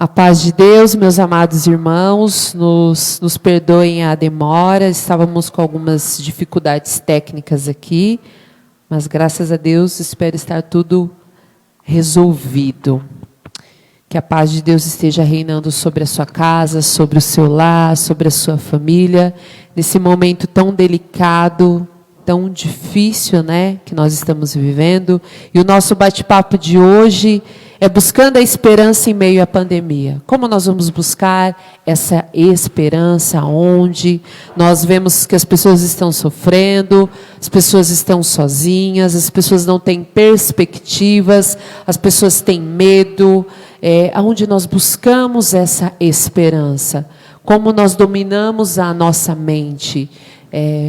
A paz de Deus, meus amados irmãos, nos perdoem a demora, estávamos com algumas dificuldades técnicas aqui, mas graças a Deus espero estar tudo resolvido. Que a paz de Deus esteja reinando sobre a sua casa, sobre o seu lar, sobre a sua família, nesse momento tão delicado, tão difícil, né, que nós estamos vivendo. E o nosso bate-papo de hoje é buscando a esperança em meio à pandemia. Como nós vamos buscar essa esperança? Onde nós vemos que as pessoas estão sofrendo, as pessoas estão sozinhas, as pessoas não têm perspectivas, as pessoas têm medo. Aonde nós buscamos essa esperança? Como nós dominamos a nossa mente?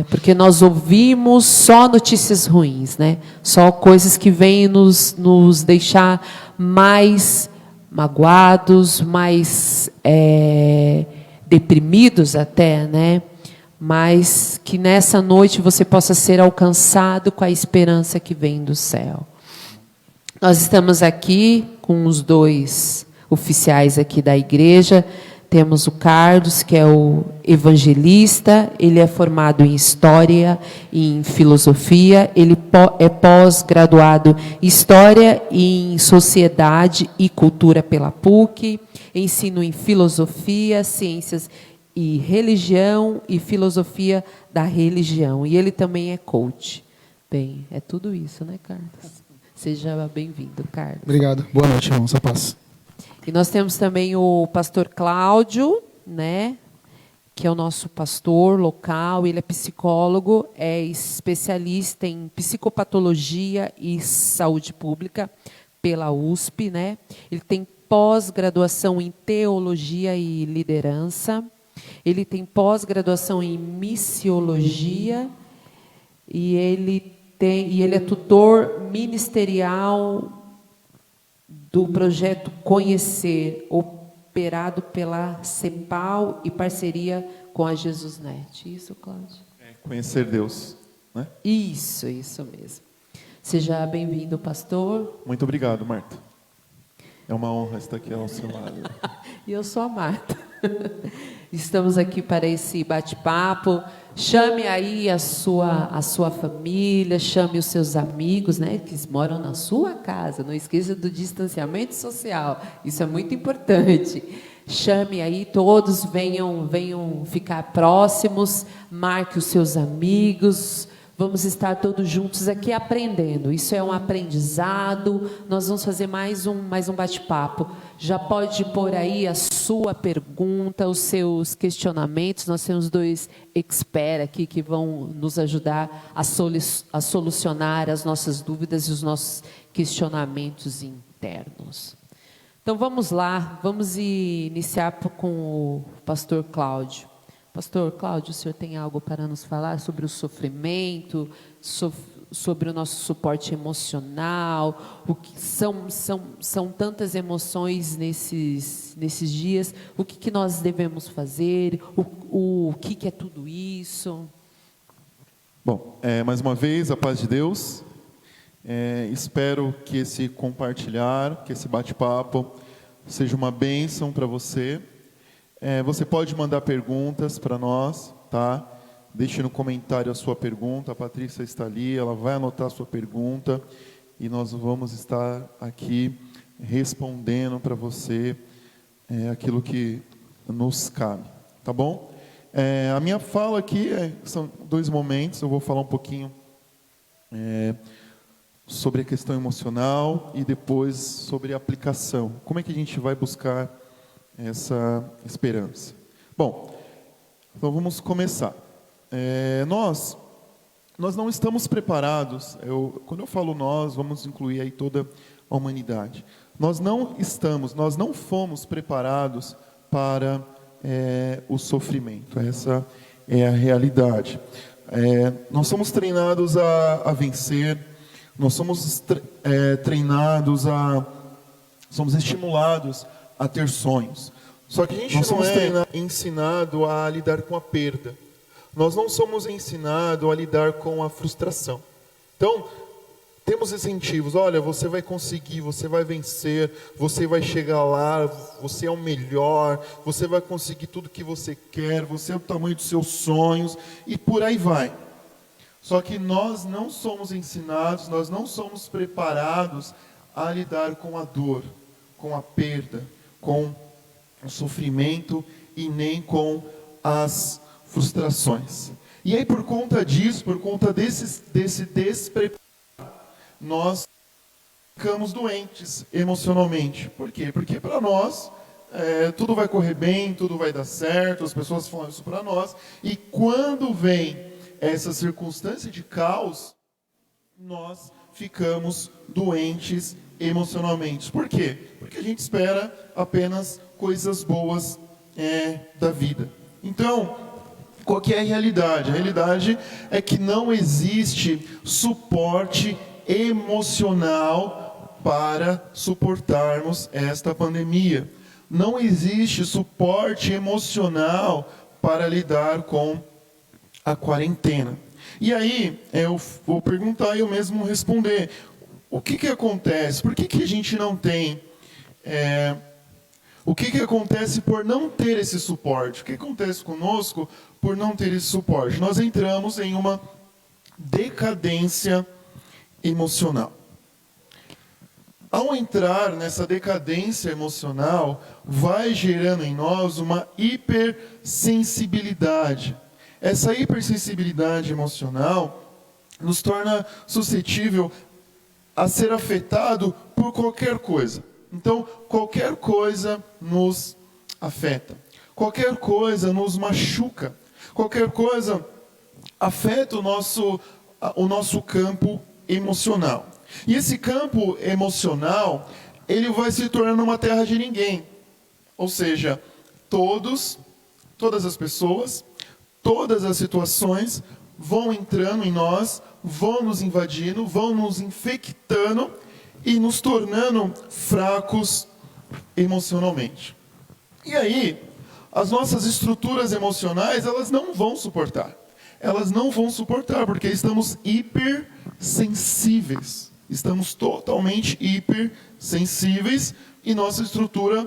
Porque nós ouvimos só notícias ruins, né? Só coisas que vêm nos deixar mais magoados, mais deprimidos até, né? Mas que nessa noite você possa ser alcançado com a esperança que vem do céu. Nós estamos aqui com os dois oficiais aqui da igreja. Temos o Carlos, que é o evangelista, ele é formado em História e em Filosofia, ele é pós-graduado em História e em Sociedade e Cultura pela PUC, ensino em Filosofia, Ciências e Religião e Filosofia da Religião. E ele também é coach. Bem, é tudo isso, né, Carlos? Seja bem-vindo, Carlos. Obrigado. Boa noite, irmãos. A paz. E nós temos também o pastor Cláudio, né, que é o nosso pastor local, ele é psicólogo, é especialista em psicopatologia e saúde pública pela USP, né? Ele tem pós-graduação em teologia e liderança, ele tem pós-graduação em missiologia e ele é tutor ministerial do projeto Conhecer, operado pela CEPAL e parceria com a JesusNet. Isso, Cláudio? Conhecer Deus, né? Isso mesmo. Seja bem-vindo, pastor. Muito obrigado, Marta. É uma honra estar aqui ao seu lado. E eu sou a Marta. Estamos aqui para esse bate-papo. Chame aí a sua família, chame os seus amigos, né, que moram na sua casa. Não esqueça do distanciamento social. Isso é muito importante. Chame aí todos, venham ficar próximos, marque os seus amigos. Vamos estar todos juntos aqui aprendendo. Isso é um aprendizado. Nós vamos fazer mais um bate-papo. Já pode pôr aí a sua pergunta, os seus questionamentos. Nós temos dois experts aqui que vão nos ajudar a solucionar as nossas dúvidas e os nossos questionamentos internos. Então vamos lá, vamos iniciar com o pastor Cláudio. Pastor Cláudio, o senhor tem algo para nos falar sobre o sofrimento, sobre o nosso suporte emocional, o que são tantas emoções nesses dias, o que nós devemos fazer, o que é tudo isso? Bom, mais uma vez, a paz de Deus. Espero que esse compartilhar, que esse bate-papo seja uma bênção para você. Você pode mandar perguntas para nós, tá? Deixe no comentário a sua pergunta. A Patrícia está ali, ela vai anotar a sua pergunta e nós vamos estar aqui respondendo para você aquilo que nos cabe, tá bom? A minha fala aqui são dois momentos. Eu vou falar um pouquinho sobre a questão emocional e depois sobre a aplicação. Como é que a gente vai buscar essa esperança? Bom, então vamos começar. Nós não estamos preparados. Quando eu falo nós, vamos incluir aí toda a humanidade. Nós não fomos preparados para o sofrimento. Essa é a realidade. Nós somos treinados a vencer. Nós somos somos estimulados a ter sonhos. Só que a gente não é ensinado a lidar com a perda. Nós não somos ensinados a lidar com a frustração. Então, temos incentivos. Olha, você vai conseguir, você vai vencer, você vai chegar lá, você é o melhor, você vai conseguir tudo que você quer, você é o tamanho dos seus sonhos, e por aí vai. Só que nós não somos ensinados, nós não somos preparados a lidar com a dor, com a perda, com o sofrimento e nem com as frustrações. E aí, por conta disso, por conta desse despreparo, nós ficamos doentes emocionalmente. Por quê? Porque para nós, tudo vai correr bem, tudo vai dar certo, as pessoas falam isso para nós, e quando vem essa circunstância de caos, nós ficamos doentes emocionalmente. Por quê? Porque a gente espera apenas coisas boas da vida. Então, qual que é a realidade? A realidade é que não existe suporte emocional para suportarmos esta pandemia. Não existe suporte emocional para lidar com a quarentena. E aí, eu vou perguntar e eu mesmo responder. O que acontece? Por que a gente não tem... o que acontece por não ter esse suporte? O que acontece conosco por não ter esse suporte? Nós entramos em uma decadência emocional. Ao entrar nessa decadência emocional, vai gerando em nós uma hipersensibilidade. Essa hipersensibilidade emocional nos torna suscetível a ser afetado por qualquer coisa. Então, qualquer coisa nos afeta. Qualquer coisa nos machuca. Qualquer coisa afeta o nosso campo emocional. E esse campo emocional, ele vai se tornando uma terra de ninguém. Ou seja, todas as pessoas, todas as situações vão entrando em nós, vão nos invadindo, vão nos infectando e nos tornando fracos emocionalmente. E aí, as nossas estruturas emocionais, elas não vão suportar. Elas não vão suportar, porque estamos hipersensíveis. Estamos totalmente hipersensíveis e nossa estrutura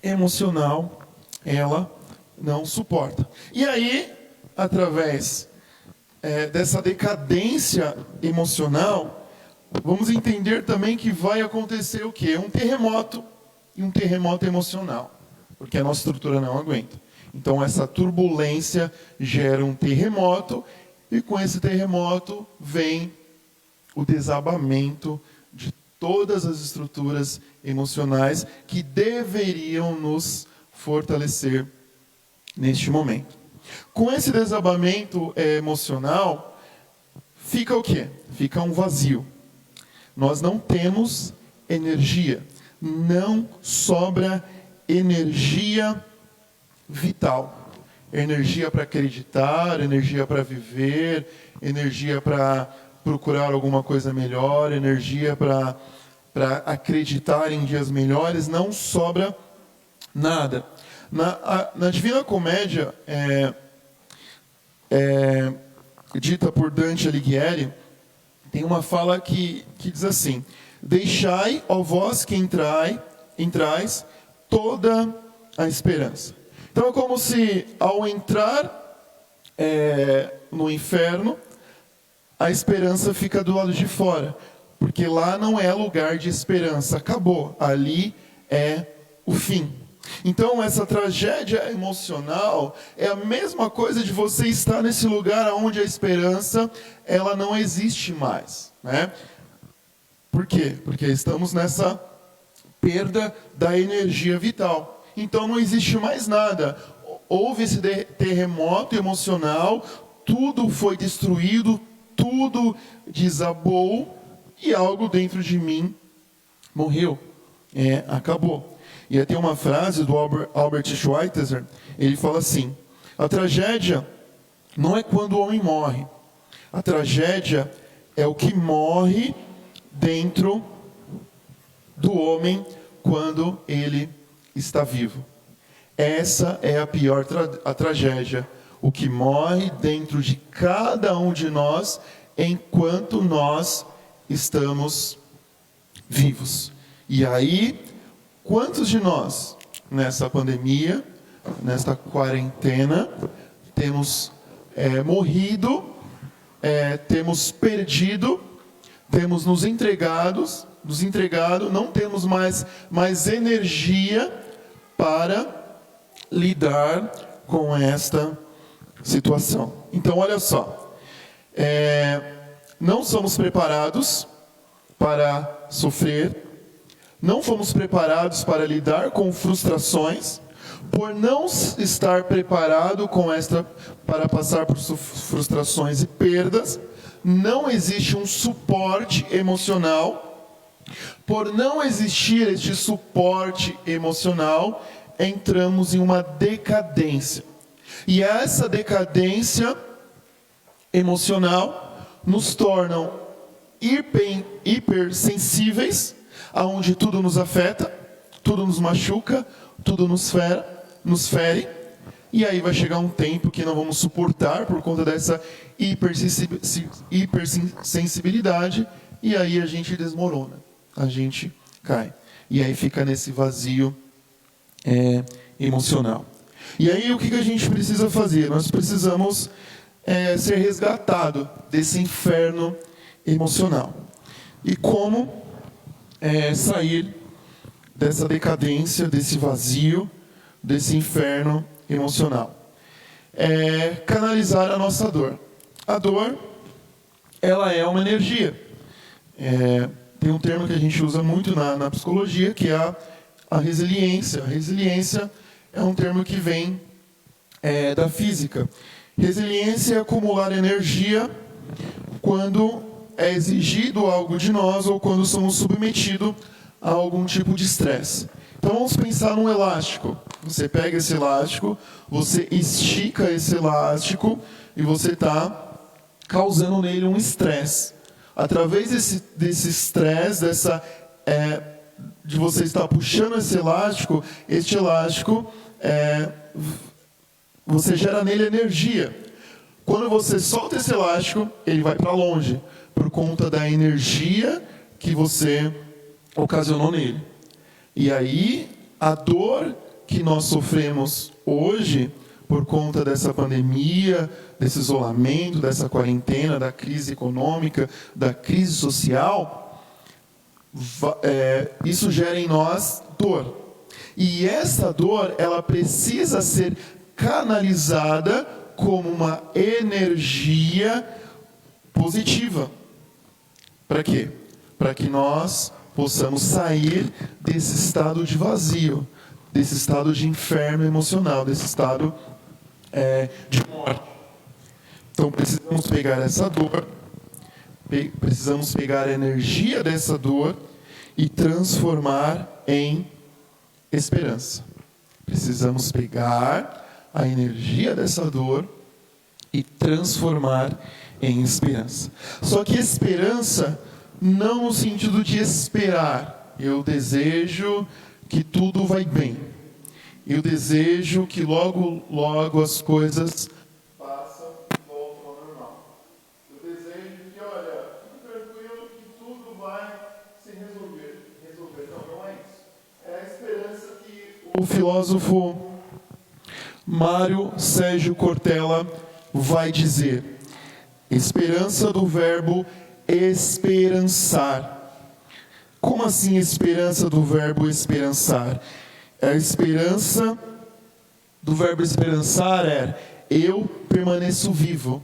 emocional, ela não suporta. E aí, através dessa decadência emocional, vamos entender também que vai acontecer o quê? Um terremoto, e um terremoto emocional, porque a nossa estrutura não aguenta. Então, essa turbulência gera um terremoto, e com esse terremoto vem o desabamento de todas as estruturas emocionais que deveriam nos fortalecer neste momento. Com esse desabamento emocional, fica o quê? Fica um vazio. Nós não temos energia. Não sobra energia vital. Energia para acreditar, energia para viver, energia para procurar alguma coisa melhor, energia para acreditar em dias melhores. Não sobra nada. Na Divina Comédia, dita por Dante Alighieri, tem uma fala que diz assim: deixai, ó vós que entrais, toda a esperança. Então é como se, ao entrar no inferno, a esperança fica do lado de fora, porque lá não é lugar de esperança, acabou, ali é o fim. Então, essa tragédia emocional é a mesma coisa de você estar nesse lugar onde a esperança, ela não existe mais, né? Por quê? Porque estamos nessa perda da energia vital. Então, não existe mais nada. Houve esse terremoto emocional, tudo foi destruído, tudo desabou, e algo dentro de mim morreu, acabou. E aí tem uma frase do Albert Schweitzer, ele fala assim: a tragédia não é quando o homem morre, a tragédia é o que morre dentro do homem quando ele está vivo. Essa é a pior tragédia, o que morre dentro de cada um de nós enquanto nós estamos vivos. E aí, quantos de nós, nessa pandemia, nesta quarentena, temos morrido, temos perdido, temos nos entregado, não temos mais energia para lidar com esta situação. Então, olha só, não somos preparados para sofrer, não fomos preparados para lidar com frustrações. Por não estar preparado para passar por frustrações e perdas, não existe um suporte emocional. Por não existir este suporte emocional, entramos em uma decadência. E essa decadência emocional nos torna hipersensíveis, aonde tudo nos afeta, tudo nos machuca, tudo nos fere, e aí vai chegar um tempo que não vamos suportar por conta dessa hipersensibilidade, e aí a gente desmorona, a gente cai. E aí fica nesse vazio emocional. E aí o que a gente precisa fazer? Nós precisamos ser resgatado desse inferno emocional. E como sair dessa decadência, desse vazio, desse inferno emocional? Canalizar a nossa dor. A dor, ela é uma energia. Tem um termo que a gente usa muito na psicologia, que é a resiliência. A resiliência é um termo que vem da física. Resiliência é acumular energia quando é exigido algo de nós ou quando somos submetidos a algum tipo de estresse. Então vamos pensar num elástico. Você pega esse elástico, você estica esse elástico e você está causando nele um estresse. Através desse estresse, de você estar puxando esse elástico, você gera nele energia. Quando você solta esse elástico, ele vai para longe, por conta da energia que você ocasionou nele. E aí, a dor que nós sofremos hoje, por conta dessa pandemia, desse isolamento, dessa quarentena, da crise econômica, da crise social, isso gera em nós dor. E essa dor, ela precisa ser canalizada como uma energia positiva. Para quê? Para que nós possamos sair desse estado de vazio, desse estado de inferno emocional, desse estado de morte. Então precisamos pegar essa dor, precisamos pegar a energia dessa dor e transformar em esperança. Precisamos pegar a energia dessa dor e transformar em esperança. Só que esperança não no sentido de esperar. Eu desejo que tudo vai bem. Eu desejo que logo, logo as coisas passam e voltam ao normal. Eu desejo que, olha, tudo tranquilo, que tudo vai se resolver. Não é isso. É a esperança que o filósofo Mário Sérgio Cortella vai dizer. Esperança do verbo esperançar. Como assim esperança do verbo esperançar? A esperança do verbo esperançar eu permaneço vivo,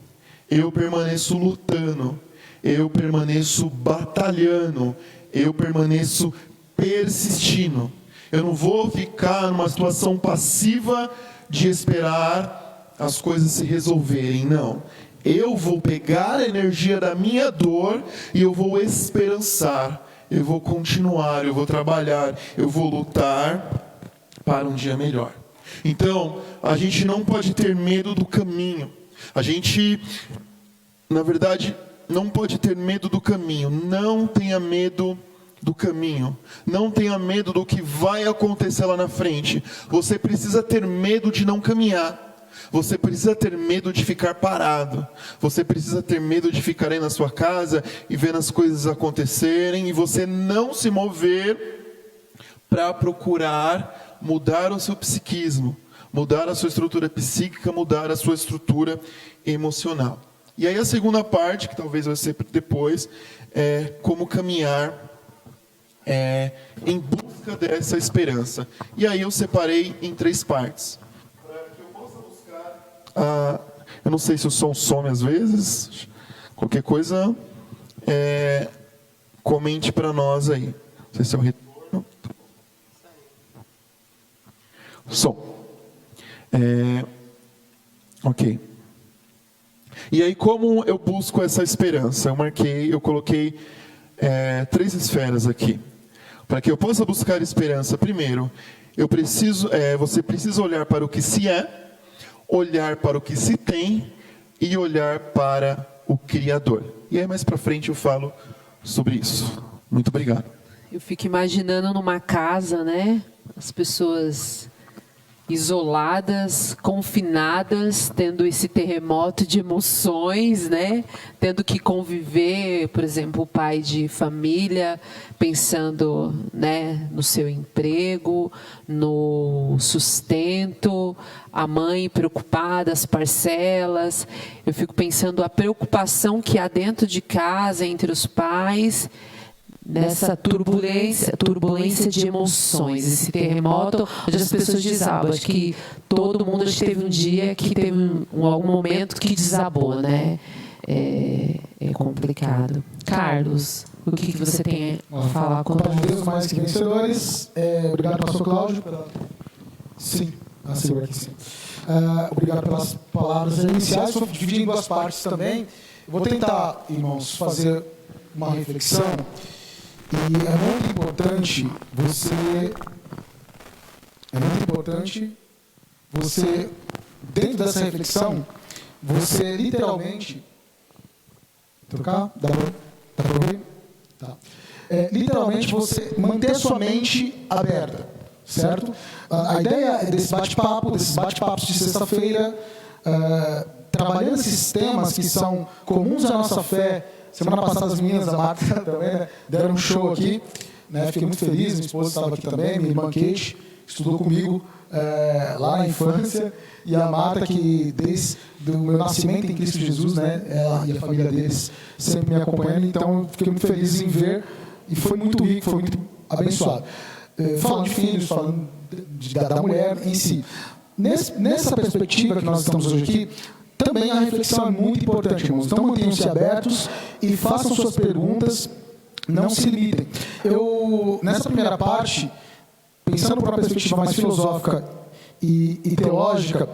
eu permaneço lutando, eu permaneço batalhando, eu permaneço persistindo. Eu não vou ficar numa situação passiva de esperar as coisas se resolverem, não. Eu vou pegar a energia da minha dor e eu vou esperançar. Eu vou continuar, eu vou trabalhar, eu vou lutar para um dia melhor. Então, a gente não pode ter medo do caminho. A gente, na verdade, não pode ter medo do caminho. Não tenha medo do caminho. Não tenha medo do que vai acontecer lá na frente. Você precisa ter medo de não caminhar. Você precisa ter medo de ficar parado. Você precisa ter medo de ficar aí na sua casa e ver as coisas acontecerem e você não se mover para procurar mudar o seu psiquismo, mudar a sua estrutura psíquica, mudar a sua estrutura emocional. E aí a segunda parte, que talvez vai ser depois, é como caminhar em busca dessa esperança. E aí eu separei em 3 partes. Para que eu possa buscar... eu não sei se o som some às vezes. Qualquer coisa, comente para nós aí. Não sei se é o retorno. Som. Ok. E aí, como eu busco essa esperança? Eu coloquei 3 esferas aqui. Para que eu possa buscar esperança, primeiro, você precisa olhar para o que se é, olhar para o que se tem e olhar para o Criador. E aí, mais para frente, eu falo sobre isso. Muito obrigado. Eu fico imaginando numa casa, né? As pessoas isoladas, confinadas, tendo esse terremoto de emoções, né? Tendo que conviver, por exemplo, o pai de família, pensando, né, no seu emprego, no sustento, a mãe preocupada, as parcelas. Eu fico pensando a preocupação que há dentro de casa entre os pais, nessa turbulência de emoções, esse terremoto onde as pessoas desabam. Acho que todo mundo teve um dia que teve algum momento que desabou, né? É complicado. Carlos, o que você tem a falar com Deus mais que vencedores. Obrigado, pastor Cláudio. Sim, assegura que sim. Obrigado pelas palavras iniciais. Estou dividindo em 2 partes também. Vou tentar, irmãos, fazer uma reflexão. E é muito importante você, dentro dessa reflexão, você literalmente... Trocar? Dá para ouvir? Tá. Literalmente você manter a sua mente aberta, certo? A ideia desses bate-papos de sexta-feira, trabalhando esses temas que são comuns à nossa fé. Semana passada as meninas da Marta também, né, deram um show aqui, né, fiquei muito feliz, minha esposa estava aqui também, minha irmã Kate estudou comigo lá na infância, e a Marta, que desde o meu nascimento em Cristo Jesus, né, ela e a família deles sempre me acompanhando, então eu fiquei muito feliz em ver, e foi muito rico, foi muito abençoado. Falando de filhos, falando da mulher em si. Nessa perspectiva que nós estamos hoje aqui, também a reflexão é muito importante, irmãos. Então mantenham-se abertos e façam suas perguntas, não se limitem. Nessa primeira parte, pensando por uma perspectiva mais filosófica e teológica,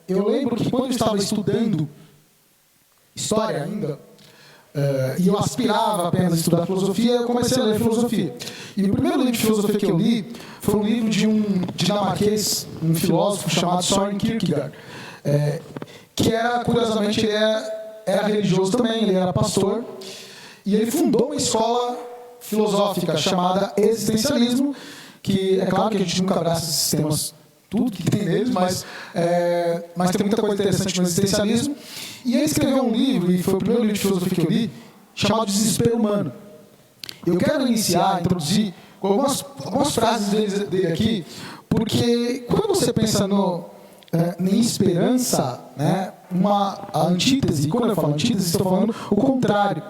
eu lembro que quando eu estava estudando história ainda, e eu aspirava apenas a estudar filosofia, eu comecei a ler filosofia. E o primeiro livro de filosofia que eu li foi um livro de um dinamarquês, um filósofo chamado Søren Kierkegaard. Que era, curiosamente, ele era religioso também, ele era pastor, e ele fundou uma escola filosófica chamada existencialismo, que é claro que a gente nunca abraça esses temas, tudo que tem neles, mas tem muita coisa interessante no existencialismo. E ele escreveu um livro, e foi o primeiro livro de filosofia que eu li, chamado Desespero Humano. Eu quero introduzir com algumas frases dele aqui, porque quando você pensa em esperança, né, a antítese, quando eu falo antítese, estou falando o contrário.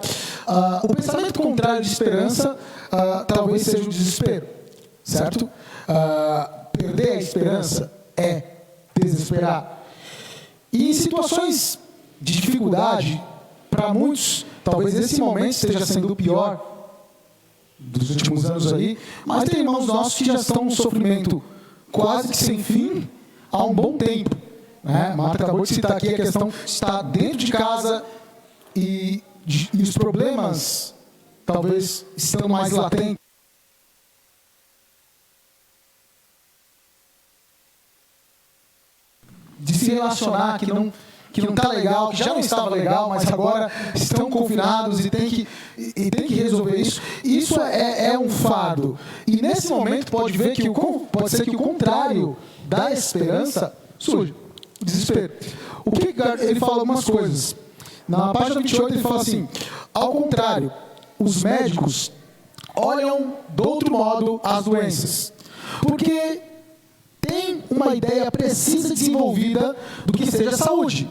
O pensamento contrário de esperança talvez seja o desespero, certo? Perder a esperança é desesperar. E em situações de dificuldade, para muitos, talvez esse momento esteja sendo o pior dos últimos anos aí, mas tem irmãos nossos que já estão num sofrimento quase que sem fim há um bom tempo, né? Marta acabou de citar aqui a questão de estar dentro de casa e os problemas talvez estão mais latentes. De se relacionar que não está legal, que já não estava legal, mas agora estão confinados e tem que resolver isso. Isso é um fardo. E nesse momento pode ser que o contrário da esperança surge. o desespero. O Kierkegaard, ele fala algumas coisas. Na página 28 ele fala assim: ao contrário, os médicos olham de outro modo as doenças, porque tem uma ideia precisa desenvolvida do que seja saúde,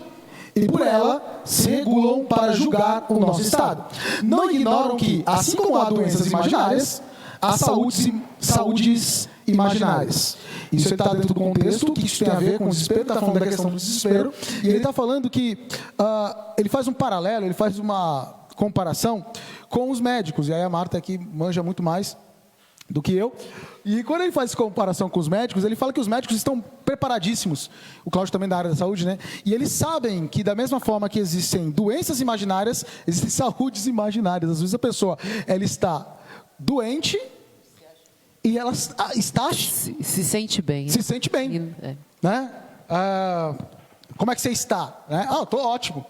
e por ela se regulam para julgar o nosso estado. Não ignoram que, assim como há doenças imaginárias, há saúdes imaginárias. Isso ele está dentro do contexto, o que isso tem a ver com o desespero, está falando da questão do desespero, e ele está falando que ele faz um paralelo, ele faz uma comparação com os médicos, e aí a Marta aqui manja muito mais do que eu, e quando ele faz comparação com os médicos, ele fala que os médicos estão preparadíssimos, o Cláudio também da área da saúde, né? E eles sabem que da mesma forma que existem doenças imaginárias, existem saúdes imaginárias. Às vezes a pessoa, ela está doente e ela está... Se sente bem. Se sente bem. Né? Como é que você está? Né? Estou ótimo.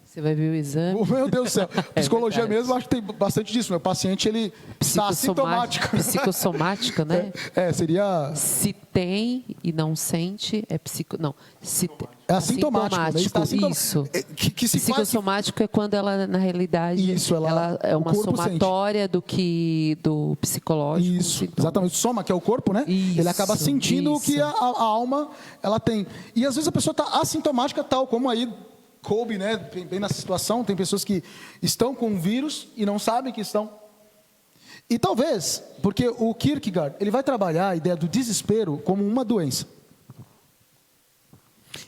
Você vai ver o exame. Meu Deus do céu. Psicologia mesmo, acho que tem bastante disso. Meu paciente, ele está assintomático. Psicossomática, né? Seria... Se tem e não sente, é É assintomático. Né? Está Isso. Que se psicossomático é quando ela, na realidade, ela é uma somatória do psicológico. Isso, exatamente. O soma, que é o corpo, né? Isso, ele acaba sentindo o que a alma ela tem. E às vezes a pessoa está assintomática, tal como aí coube, né? Bem nessa situação, tem pessoas que estão com um vírus e não sabem que estão. E talvez, porque o Kierkegaard, ele vai trabalhar a ideia do desespero como uma doença.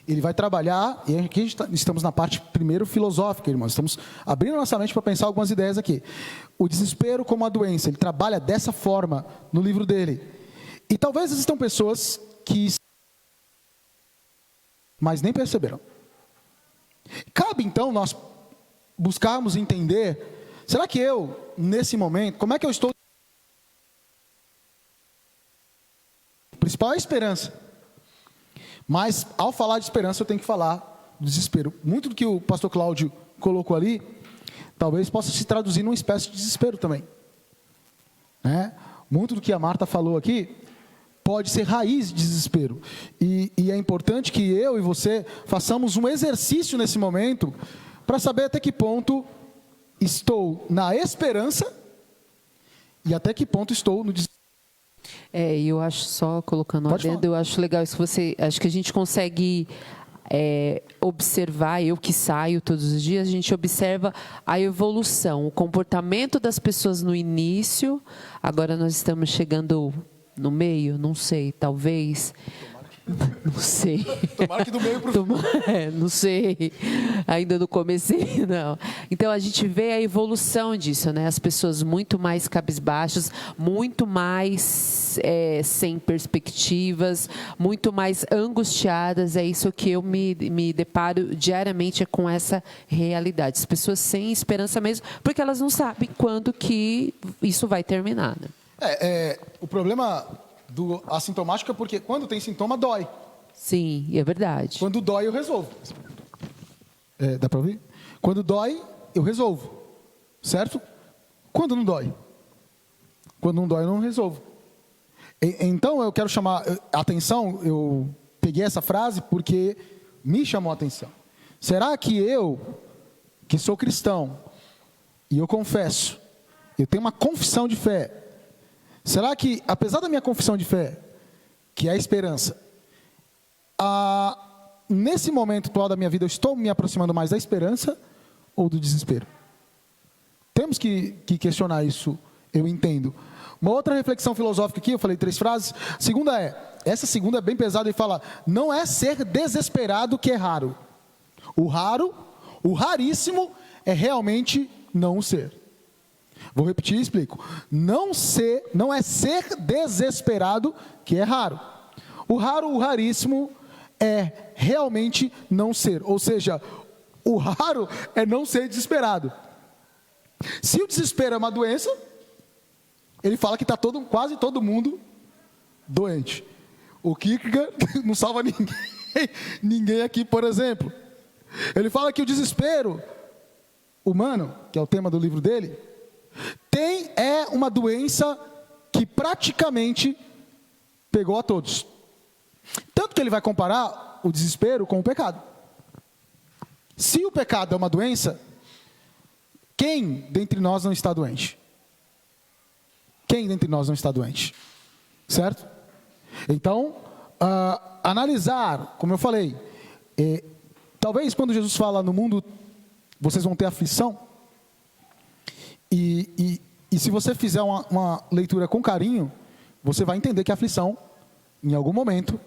Ele vai trabalhar, e aqui estamos na parte primeiro filosófica, irmãos. Estamos abrindo nossa mente para pensar algumas ideias aqui. O desespero como uma doença, ele trabalha dessa forma no livro dele. E talvez existam pessoas que... mas nem perceberam. Cabe, então, nós buscarmos entender, será que eu, nesse momento, como é que eu estou? O principal é a esperança. Mas, ao falar de esperança, eu tenho que falar do desespero. Muito do que o pastor Cláudio colocou ali, talvez possa se traduzir numa espécie de desespero também. Muito do que a Marta falou aqui, pode ser raiz de desespero. E é importante que eu e você façamos um exercício nesse momento para saber até que ponto estou na esperança e até que ponto estou no desespero. Eu acho, só colocando adendo, eu acho legal isso que você... Acho que a gente consegue observar, eu que saio todos os dias, a gente observa a evolução, o comportamento das pessoas no início. Agora nós estamos chegando... no meio, não sei, talvez, não sei. Tomara que do meio para o não sei, ainda no comecinho, não. Então, a gente vê a evolução disso, né? As pessoas muito mais cabisbaixas, muito mais sem perspectivas, muito mais angustiadas. É isso que eu me deparo diariamente com essa realidade. As pessoas sem esperança mesmo, porque elas não sabem quando que isso vai terminar, né? O problema do assintomático é porque quando tem sintoma, dói. Sim, é verdade. Quando dói, eu resolvo. Dá para ouvir? Quando dói, eu resolvo. Certo? Quando não dói? Quando não dói, eu não resolvo. Então, eu quero chamar a atenção, eu peguei essa frase porque me chamou a atenção. Será que eu, que sou cristão, e eu confesso, eu tenho uma confissão de fé, será que, apesar da minha confissão de fé, que é a esperança, nesse momento atual da minha vida, eu estou me aproximando mais da esperança ou do desespero? Temos que questionar isso, eu entendo. Uma outra reflexão filosófica aqui, eu falei 3 frases. Essa segunda é bem pesada e fala, não é ser desesperado que é raro. O raríssimo é realmente não o ser. Vou repetir e explico. Não é ser desesperado que é raro. O raríssimo é realmente não ser. Ou seja, o raro é não ser desesperado. Se o desespero é uma doença, ele fala que está quase todo mundo doente. O Kierkegaard não salva ninguém aqui, por exemplo. Ele fala que o desespero humano, que é o tema do livro dele, é uma doença que praticamente pegou a todos. Tanto que ele vai comparar relacionar o desespero com o pecado. Se o pecado é uma doença, quem dentre nós não está doente? Quem dentre nós não está doente? Certo? Então, analisar, como eu falei, talvez quando Jesus fala no mundo, vocês vão ter aflição, e se você fizer uma leitura com carinho, você vai entender que a aflição, em algum momento,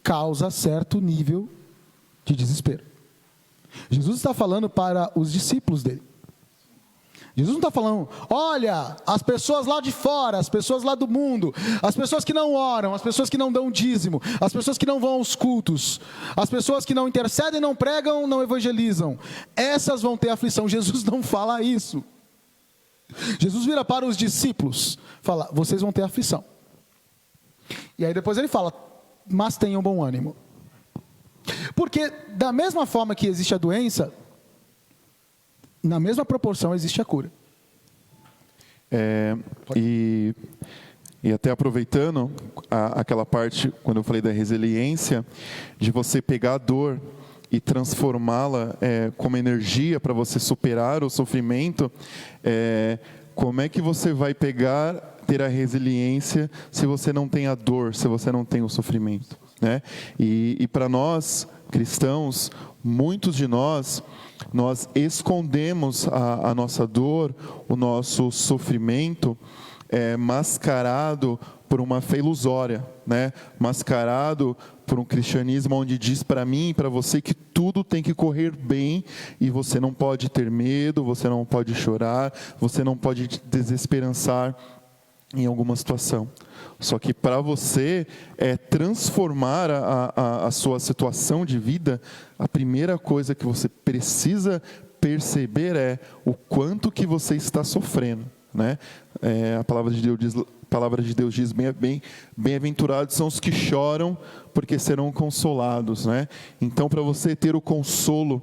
causa certo nível de desespero. Jesus está falando para os discípulos dele. Jesus não está falando, olha, as pessoas lá de fora, as pessoas lá do mundo, as pessoas que não oram, as pessoas que não dão dízimo, as pessoas que não vão aos cultos, as pessoas que não intercedem, não pregam, não evangelizam, essas vão ter aflição. Jesus não fala isso. Jesus vira para os discípulos, fala, vocês vão ter aflição. E aí depois ele fala, mas tenham bom ânimo. Porque da mesma forma que existe a doença, na mesma proporção existe a cura. E até aproveitando aquela parte, quando eu falei da resiliência, de você pegar a dor e transformá-la como energia para você superar o sofrimento, como é que você vai ter a resiliência se você não tem a dor, se você não tem o sofrimento, né? E para nós, cristãos, muitos de nós escondemos a nossa dor, o nosso sofrimento, mascarado por uma fé ilusória, né? Mascarado por um cristianismo onde diz para mim e para você que tudo tem que correr bem e você não pode ter medo, você não pode chorar, você não pode desesperançar em alguma situação. Só que para você transformar a sua situação de vida, a primeira coisa que você precisa perceber é o quanto que você está sofrendo, né? A palavra de Deus diz bem-aventurados são os que choram, porque serão consolados, né? Então, para você ter o consolo,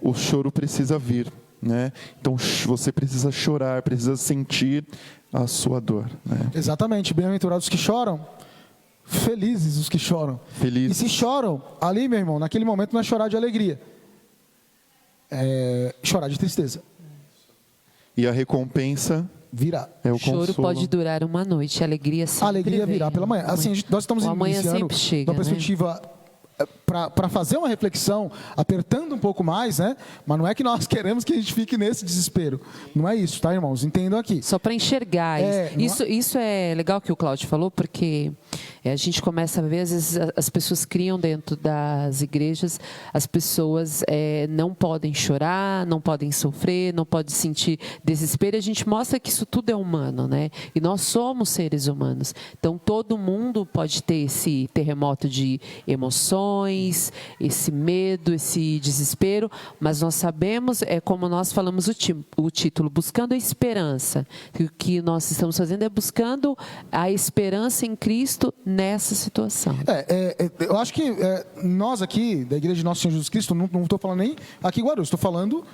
o choro precisa vir, né? Então, você precisa chorar, precisa sentir a sua dor, né? Exatamente, bem-aventurados os que choram, felizes os que choram. Felizes. E se choram, ali, meu irmão, naquele momento não é chorar de alegria, é chorar de tristeza. E a recompensa virá. É o O choro consolo. pode durar uma noite, a alegria sempre A alegria virá vem. pela manhã. Assim, nós estamos O amanhã iniciando sempre chega, uma perspectiva para fazer uma reflexão, apertando um pouco mais, né? Mas não é que nós queremos que a gente fique nesse desespero. Não é isso, tá, irmãos? Entendam aqui. Só para enxergar isso é legal que o Cláudio falou, porque a gente começa a ver, às vezes as pessoas criam dentro das igrejas, as pessoas não podem chorar, não podem sofrer, não podem sentir desespero. A gente mostra que isso tudo é humano, né? E nós somos seres humanos. Então todo mundo pode ter esse terremoto de emoções, esse medo, esse desespero, mas nós sabemos, como nós falamos o título, buscando a esperança. O que nós estamos fazendo é buscando a esperança em Cristo nessa situação. Eu acho que nós aqui, da Igreja de Nosso Senhor Jesus Cristo, não estou falando nem aqui em Guarulhos, estou falando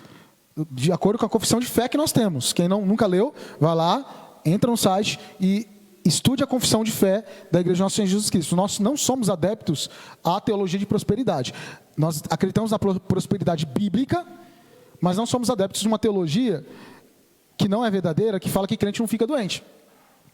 de acordo com a confissão de fé que nós temos. Quem nunca leu, vai lá, entra no site e estude a confissão de fé da Igreja de Nosso Senhor Jesus Cristo. Nós não somos adeptos à teologia de prosperidade. Nós acreditamos na prosperidade bíblica, mas não somos adeptos de uma teologia que não é verdadeira, que fala que crente não fica doente.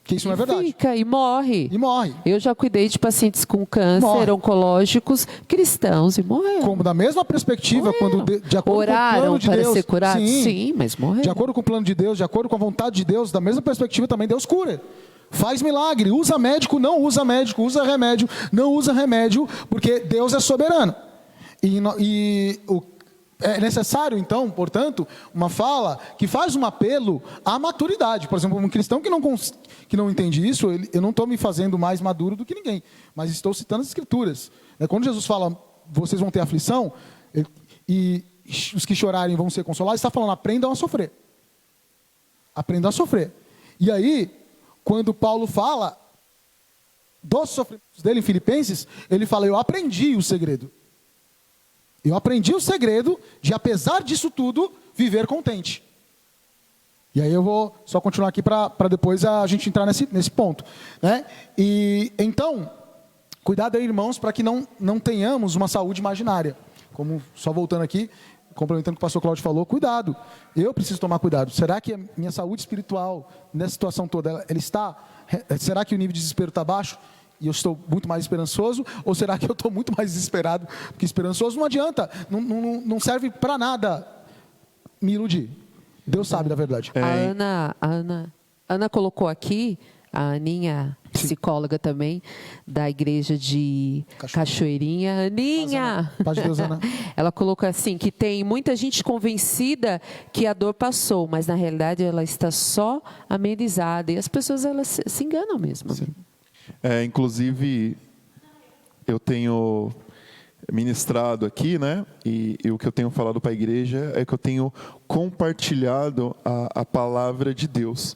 Que isso não é verdade. Fica e morre. E morre. Eu já cuidei de pacientes com câncer, oncológicos, cristãos, e morreram. Como da mesma perspectiva, quando de acordo Oraram com o plano de para Deus, ser curados? sim, Sim, mas morreram. de acordo com o plano de Deus, de acordo com a vontade de Deus, da mesma perspectiva também Deus cura. Faz milagre, usa médico, não usa médico, usa remédio, não usa remédio, porque Deus é soberano. É necessário, então, portanto, uma fala que faz um apelo à maturidade. Por exemplo, um cristão que não entende isso, eu não estou me fazendo mais maduro do que ninguém, mas estou citando as Escrituras. Quando Jesus fala, vocês vão ter aflição, e os que chorarem vão ser consolados, ele está falando, aprendam a sofrer. Aprendam a sofrer. E aí, quando Paulo fala dos sofrimentos dele em Filipenses, ele fala, eu aprendi o segredo. Eu aprendi o segredo de, apesar disso tudo, viver contente. E aí eu vou só continuar aqui para depois a gente entrar nesse ponto, né? E então, Cuidado aí, irmãos, para que não tenhamos uma saúde imaginária. Como, só voltando aqui, complementando o que o pastor Cláudio falou, cuidado. Eu preciso tomar cuidado. Será que a minha saúde espiritual, nessa situação toda, ela está... Será que o nível de desespero está baixo? E eu estou muito mais esperançoso? Ou será que eu estou muito mais desesperado que esperançoso? Não adianta. Não serve para nada me iludir. Deus sabe da verdade. A Ana colocou aqui, a Aninha, psicóloga também, da igreja de Cachoeirinha. Aninha! Paz de Deus, Ana. Ela colocou assim, que tem muita gente convencida que a dor passou, mas na realidade ela está só amenizada. E as pessoas, elas se enganam mesmo. Sim. Inclusive, eu tenho ministrado aqui, né? E o que eu tenho falado para a igreja é que eu tenho compartilhado a palavra de Deus.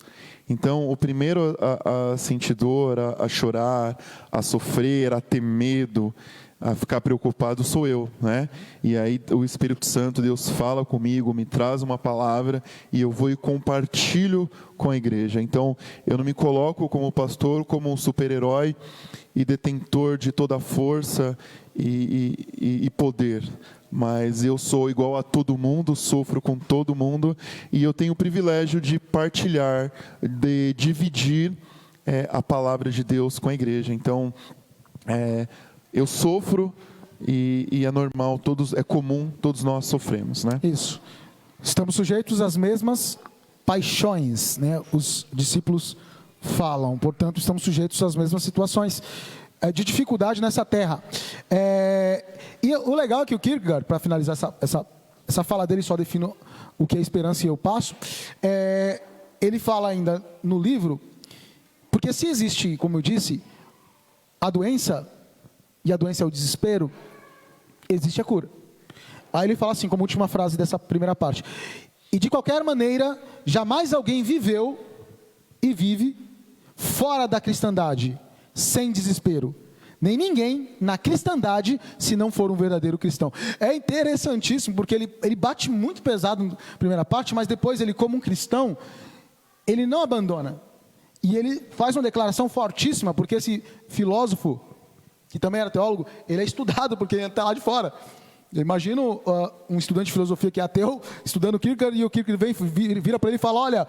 Então, o primeiro a sentir dor, a chorar, a sofrer, a ter medo, a ficar preocupado sou eu, né? E aí o Espírito Santo, Deus fala comigo, me traz uma palavra e eu vou e compartilho com a igreja. Então, eu não me coloco como pastor, como um super-herói e detentor de toda a força e poder. Mas eu sou igual a todo mundo, sofro com todo mundo e eu tenho o privilégio de partilhar, de dividir a palavra de Deus com a igreja. Então, eu sofro e é normal, é comum, todos nós sofremos, né? Isso. Estamos sujeitos às mesmas paixões, né? Os discípulos falam, portanto, estamos sujeitos às mesmas situações de dificuldade nessa terra. E o legal é que o Kierkegaard, para finalizar essa fala dele, só define o que é esperança e eu passo, ele fala ainda no livro, porque se existe, como eu disse, a doença, e a doença é o desespero, existe a cura. Aí ele fala assim, como última frase dessa primeira parte: e de qualquer maneira, jamais alguém viveu e vive fora da cristandade, sem desespero. Nem ninguém na cristandade, se não for um verdadeiro cristão. É interessantíssimo, porque ele bate muito pesado na primeira parte, mas depois ele, como um cristão, ele não abandona. E ele faz uma declaração fortíssima, porque esse filósofo, que também era teólogo, ele é estudado, porque ele está lá de fora. Eu imagino um estudante de filosofia que é ateu, estudando Kierkegaard, e o Kierkegaard vira para ele e fala: olha,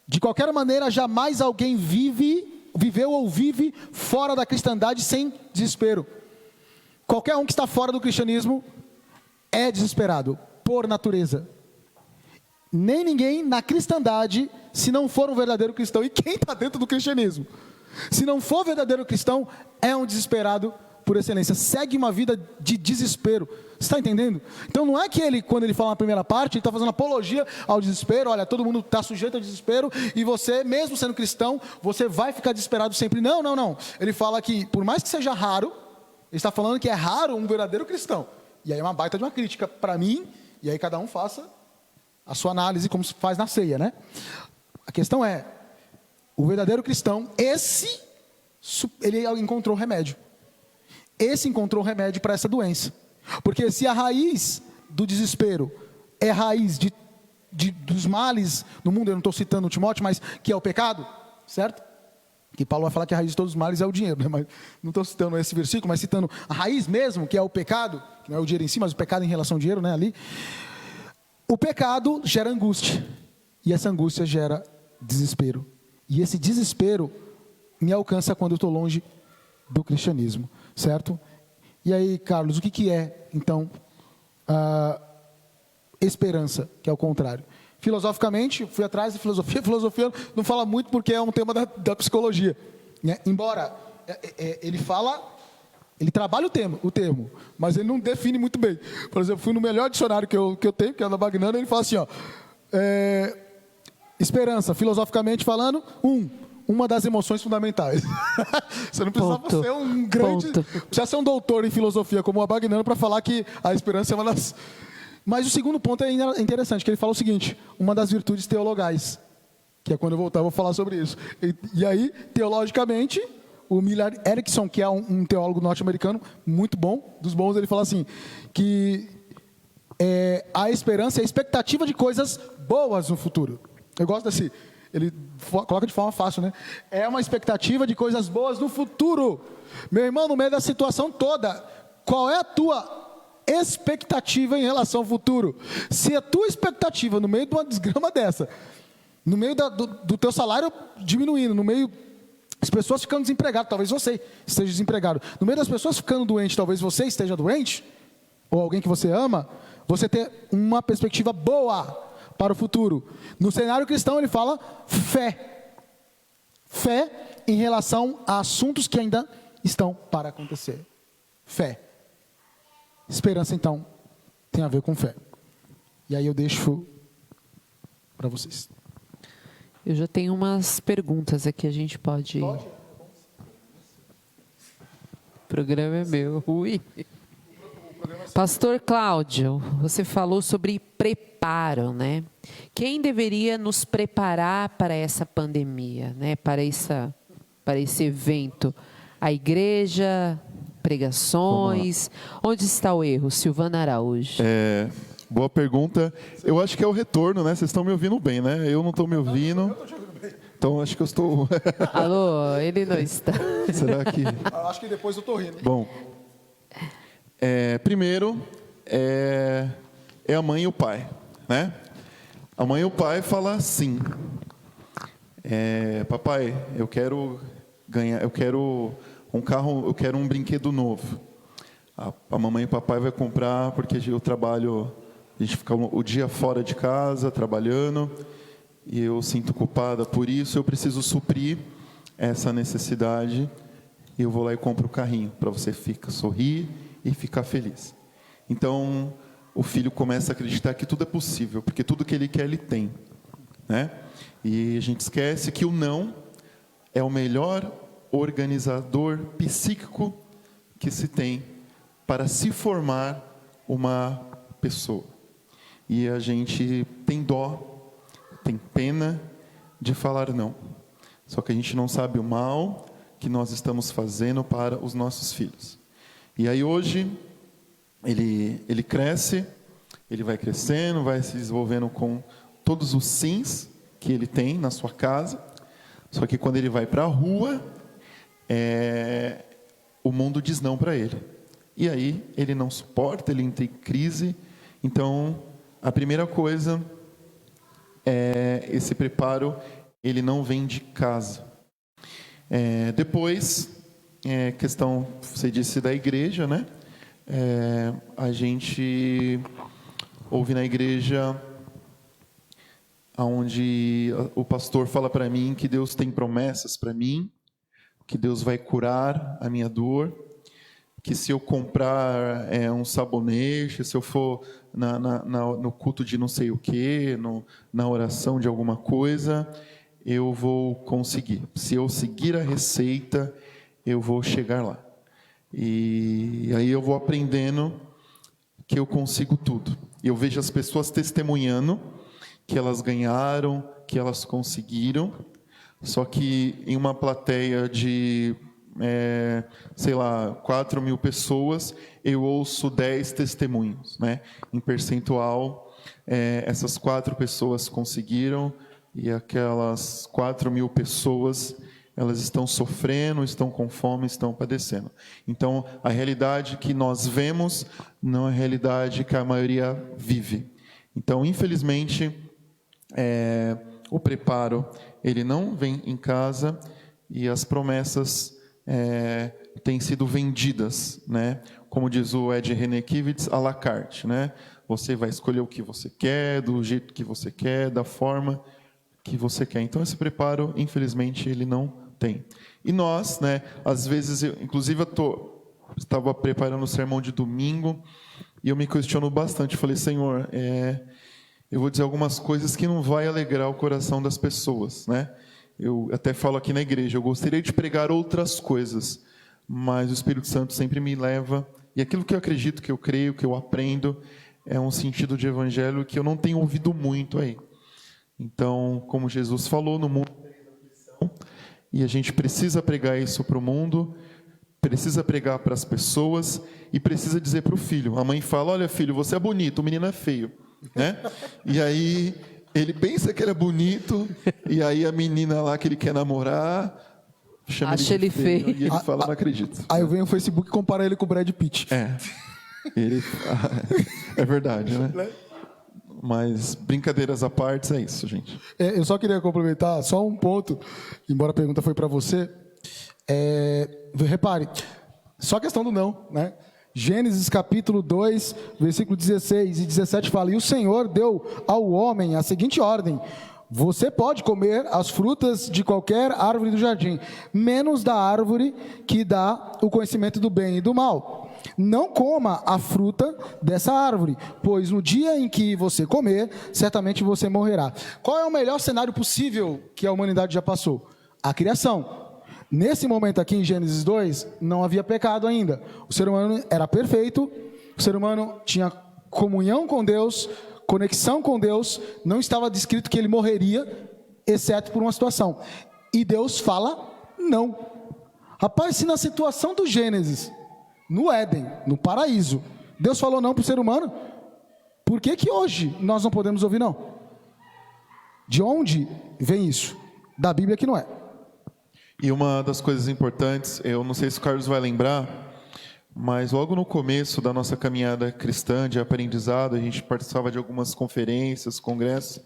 de qualquer maneira, jamais alguém viveu ou vive fora da cristandade sem desespero. Qualquer um que está fora do cristianismo é desesperado, por natureza. Nem ninguém na cristandade, se não for um verdadeiro cristão. E quem está dentro do cristianismo, se não for verdadeiro cristão, é um desesperado por excelência. Segue uma vida de desespero. Você está entendendo? Então não é que ele, quando ele fala na primeira parte, ele está fazendo apologia ao desespero. Olha, todo mundo está sujeito ao desespero e você, mesmo sendo cristão, você vai ficar desesperado sempre. Não. Ele fala que, por mais que seja raro, ele está falando que é raro um verdadeiro cristão. E aí é uma baita de uma crítica para mim, e aí cada um faça a sua análise, como se faz na ceia, né? A questão é, o verdadeiro cristão, ele encontrou remédio. Esse encontrou remédio para essa doença. Porque se a raiz do desespero é raiz dos males no mundo, eu não estou citando o Timóteo, mas que é o pecado, certo? Que Paulo vai falar que a raiz de todos os males é o dinheiro, né? Mas não estou citando esse versículo, mas citando a raiz mesmo, que é o pecado, que não é o dinheiro em si, mas o pecado em relação ao dinheiro, né? Ali. O pecado gera angústia, e essa angústia gera desespero. E esse desespero me alcança quando eu estou longe do cristianismo, certo? E aí, Carlos, o que é, então, a esperança, que é o contrário? Filosoficamente, fui atrás de filosofia. Filosofia não fala muito porque é um tema da psicologia, né? Embora ele trabalha o termo, mas ele não define muito bem. Por exemplo, fui no melhor dicionário que eu tenho, que é o da Bagnano, ele fala assim, esperança, filosoficamente falando, uma das emoções fundamentais. Você não precisava ser um grande... Precisa ser um doutor em filosofia como o Bagnano para falar que a esperança é uma das... Mas o segundo ponto é interessante, que ele fala o seguinte: uma das virtudes teologais, que é quando eu voltar eu vou falar sobre isso. E aí, teologicamente, o Millard Erickson, que é um teólogo norte-americano muito bom, dos bons, ele fala assim, que a esperança é a expectativa de coisas boas no futuro. Eu gosto ele coloca de forma fácil, né? É uma expectativa de coisas boas no futuro. Meu irmão, no meio da situação toda, qual é a tua expectativa em relação ao futuro? Se a tua expectativa, no meio de uma desgrama dessa, no meio do teu salário diminuindo, no meio das pessoas ficando desempregadas, talvez você esteja desempregado, no meio das pessoas ficando doentes, talvez você esteja doente, ou alguém que você ama, você ter uma perspectiva boa para o futuro. No cenário cristão ele fala fé. Fé em relação a assuntos que ainda estão para acontecer. Fé. Esperança, então, tem a ver com fé. E aí eu deixo para vocês. Eu já tenho umas perguntas aqui, a gente pode... O programa é meu. Ui. Pastor Cláudio, você falou sobre preparo, né? Quem deveria nos preparar para essa pandemia, né? Para esse evento? A igreja, pregações? Onde está o erro? Silvana Araújo. Boa pergunta. Eu acho que é o retorno, né? Vocês estão me ouvindo bem, né? Eu não estou me ouvindo. Eu estou te ouvindo bem. Então acho que eu estou... Alô, ele não está. Será que... Acho que depois eu estou rindo. Bom, primeiro é a mãe e o pai, né? A mãe e o pai falam sim. Papai, eu quero ganhar, eu quero um carro, eu quero um brinquedo novo. A mamãe e o papai vai comprar porque eu trabalho, a gente fica o dia fora de casa trabalhando e eu sinto culpada por isso. Eu preciso suprir essa necessidade e eu vou lá e compro o carrinho para você sorrir e ficar feliz. Então o filho começa a acreditar que tudo é possível, porque tudo que ele quer ele tem, né? E a gente esquece que o não é o melhor organizador psíquico que se tem para se formar uma pessoa. E a gente tem dó, tem pena de falar não. Só que a gente não sabe o mal que nós estamos fazendo para os nossos filhos. E aí hoje ele cresce, ele vai crescendo, vai se desenvolvendo com todos os sims que ele tem na sua casa. Só que quando ele vai para a rua, o mundo diz não para ele. E aí ele não suporta, ele entra em crise. Então, a primeira coisa é esse preparo, ele não vem de casa. Depois, questão, você disse da igreja, né? A gente ouve na igreja onde o pastor fala para mim que Deus tem promessas para mim, que Deus vai curar a minha dor, que se eu comprar um sabonete, se eu for no culto de não sei o quê, na oração de alguma coisa, eu vou conseguir. Se eu seguir a receita, eu vou chegar lá. E aí eu vou aprendendo que eu consigo tudo. Eu vejo as pessoas testemunhando que elas ganharam, que elas conseguiram, só que em uma plateia de, 4.000 pessoas, eu ouço 10 testemunhos, né? Em percentual, essas 4 pessoas conseguiram, e aquelas 4.000 pessoas, elas estão sofrendo, estão com fome, estão padecendo. Então, a realidade que nós vemos não é a realidade que a maioria vive. Então, infelizmente, o preparo, ele não vem em casa, e as promessas têm sido vendidas, né? Como diz o Ed Renekiewicz, à la carte, né? Você vai escolher o que você quer, do jeito que você quer, da forma que você quer. Então, esse preparo, infelizmente, ele não tem. E nós, né? Às vezes, inclusive, estava preparando o sermão de domingo e eu me questiono bastante. Falei, Senhor, eu vou dizer algumas coisas que não vai alegrar o coração das pessoas, né? Eu até falo aqui na igreja, eu gostaria de pregar outras coisas, mas o Espírito Santo sempre me leva, e aquilo que eu acredito, que eu creio, que eu aprendo, é um sentido de evangelho que eu não tenho ouvido muito aí. Então, como Jesus falou, no mundo tem aflição, e a gente precisa pregar isso para o mundo, precisa pregar para as pessoas, e precisa dizer para o filho. A mãe fala, olha filho, você é bonito, o menino é feio, né? E aí Ele pensa que ele é bonito, e aí a menina lá que ele quer namorar chama Acha ele de ele feio. E ele fala, não acredito. Aí eu venho no Facebook e comparo ele com o Brad Pitt. Ele, é verdade, né? Mas brincadeiras à parte, é isso, gente. Eu só queria complementar só um ponto, embora a pergunta foi para você. Repare, só a questão do não, né? Gênesis capítulo 2, versículo 16 e 17 fala: e o Senhor deu ao homem a seguinte ordem: você pode comer as frutas de qualquer árvore do jardim, menos da árvore que dá o conhecimento do bem e do mal. Não coma a fruta dessa árvore, pois no dia em que você comer, certamente você morrerá. Qual é o melhor cenário possível que a humanidade já passou? A criação. Nesse momento aqui em Gênesis 2, não havia pecado ainda. O ser humano era perfeito, o ser humano tinha comunhão com Deus, conexão com Deus, não estava descrito que ele morreria, exceto por uma situação. E Deus fala não. Rapaz, se na situação do Gênesis, no Éden, no paraíso, Deus falou não para o ser humano, por que que hoje nós não podemos ouvir não? De onde vem isso? Da Bíblia que não é. E uma das coisas importantes, eu não sei se o Carlos vai lembrar, mas logo no começo da nossa caminhada cristã de aprendizado, a gente participava de algumas conferências, congressos,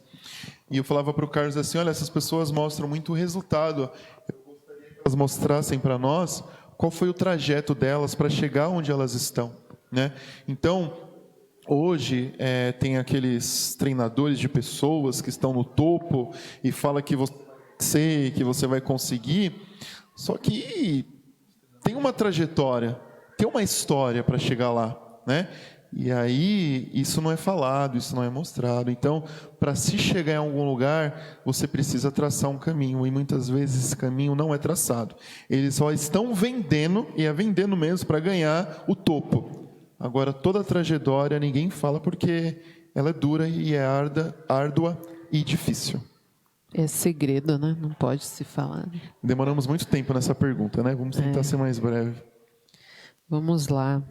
e eu falava para o Carlos assim: olha, essas pessoas mostram muito resultado, eu gostaria que elas mostrassem para nós qual foi o trajeto delas para chegar onde elas estão, né? Então, hoje tem aqueles treinadores de pessoas que estão no topo e fala que você vai conseguir, só que tem uma trajetória, tem uma história para chegar lá, né? E aí isso não é falado, isso não é mostrado. Então, para se chegar em algum lugar, você precisa traçar um caminho, e muitas vezes esse caminho não é traçado. Eles só estão vendendo, e é vendendo mesmo para ganhar o topo. Agora, toda a trajetória ninguém fala porque ela é dura e é árdua e difícil. É segredo, né? Não pode se falar. Demoramos muito tempo nessa pergunta, né? Vamos tentar ser mais breve. Vamos lá.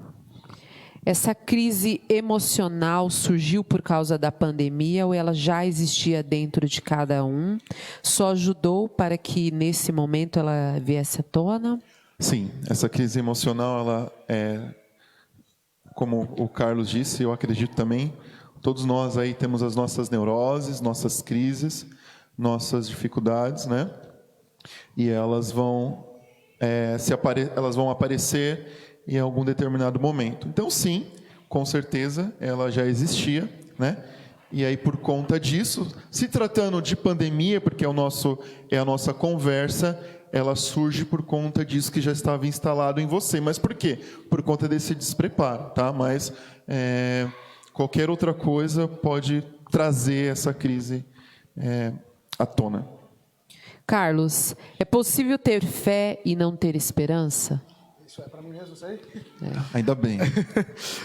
Essa crise emocional surgiu por causa da pandemia ou ela já existia dentro de cada um? Só ajudou para que nesse momento ela viesse à tona? Sim, essa crise emocional, ela é, como o Carlos disse, eu acredito também, todos nós aí temos as nossas neuroses, nossas crises, nossas dificuldades, né? E elas vão elas vão aparecer em algum determinado momento. Então, sim, com certeza, ela já existia, né? E aí, por conta disso, se tratando de pandemia, porque é a nossa conversa, ela surge por conta disso que já estava instalado em você. Mas por quê? Por conta desse despreparo, tá? Mas qualquer outra coisa pode trazer essa crise à tona. Carlos, é possível ter fé e não ter esperança? Isso é para mim mesmo, isso aí? Ainda bem.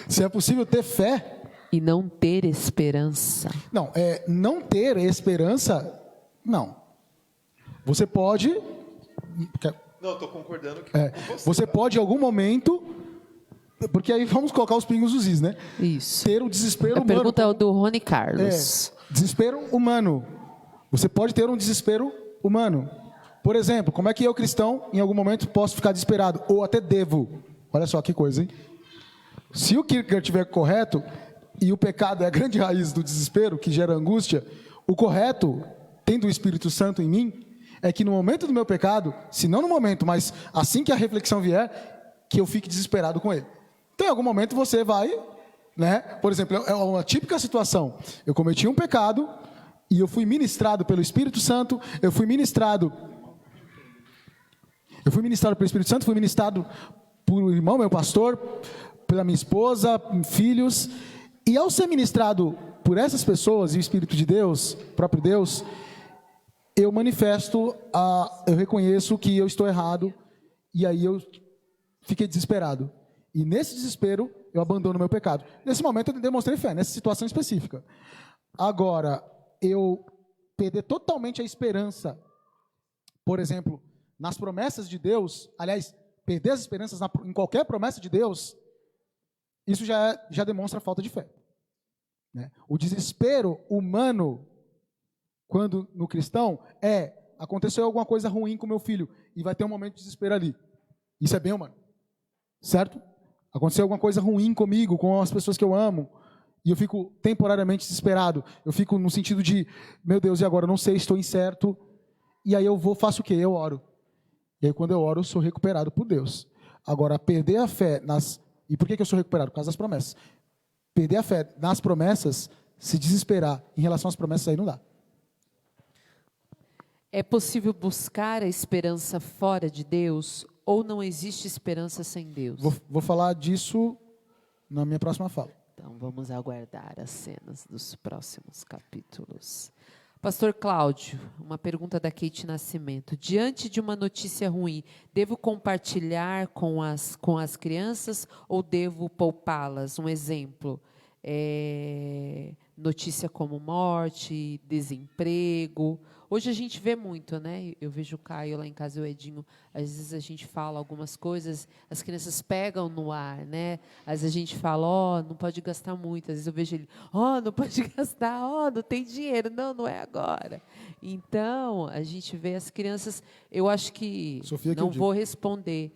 Se é possível ter fé e não ter esperança? Não, não ter esperança, não. Você pode... Não, estou concordando com você pode, em algum momento... Porque aí vamos colocar os pingos nos is, né? Isso. Ter o desespero humano. A pergunta é do Rony Carlos. Desespero humano. Você pode ter um desespero humano. Por exemplo, como é que eu, cristão, em algum momento posso ficar desesperado? Ou até devo. Olha só que coisa, hein? Se o Kierkegaard estiver correto, e o pecado é a grande raiz do desespero, que gera angústia, o correto, tendo o Espírito Santo em mim, é que no momento do meu pecado, se não no momento, mas assim que a reflexão vier, que eu fique desesperado com ele. Então, em algum momento você vai, né? Por exemplo, é uma típica situação. Eu cometi um pecado e eu fui ministrado pelo Espírito Santo, eu fui ministrado pelo Espírito Santo, fui ministrado por um irmão, meu pastor, pela minha esposa, filhos. E ao ser ministrado por essas pessoas e o Espírito de Deus, próprio Deus, eu manifesto, eu reconheço que eu estou errado, e aí eu fiquei desesperado. E nesse desespero, eu abandono o meu pecado. Nesse momento, eu demonstrei fé, nessa situação específica. Agora, eu perder totalmente a esperança, por exemplo, nas promessas de Deus, aliás, perder as esperanças em qualquer promessa de Deus, isso já demonstra falta de fé, né? O desespero humano quando no cristão aconteceu alguma coisa ruim com meu filho e vai ter um momento de desespero ali. Isso é bem humano. Certo? Aconteceu alguma coisa ruim comigo, com as pessoas que eu amo, e eu fico temporariamente desesperado. Eu fico no sentido de, meu Deus, e agora? Eu não sei, estou incerto. E aí faço o quê? Eu oro. E aí quando eu oro, eu sou recuperado por Deus. Agora, perder a fé nas... E por que eu sou recuperado? Por causa das promessas. Perder a fé nas promessas, se desesperar em relação às promessas, aí não dá. É possível buscar a esperança fora de Deus ou não existe esperança sem Deus? Vou falar disso na minha próxima fala. Então vamos aguardar as cenas dos próximos capítulos. Pastor Cláudio, uma pergunta da Kate Nascimento. Diante de uma notícia ruim, devo compartilhar com as crianças ou devo poupá-las? Um exemplo, notícia como morte, desemprego. Hoje a gente vê muito, né? Eu vejo o Caio lá em casa e o Edinho. Às vezes a gente fala algumas coisas, as crianças pegam no ar, né? Às vezes a gente fala, não pode gastar muito. Às vezes eu vejo ele, não pode gastar, não tem dinheiro. Não é agora. Então, a gente vê as crianças... Eu acho que... Sofia, não vou responder.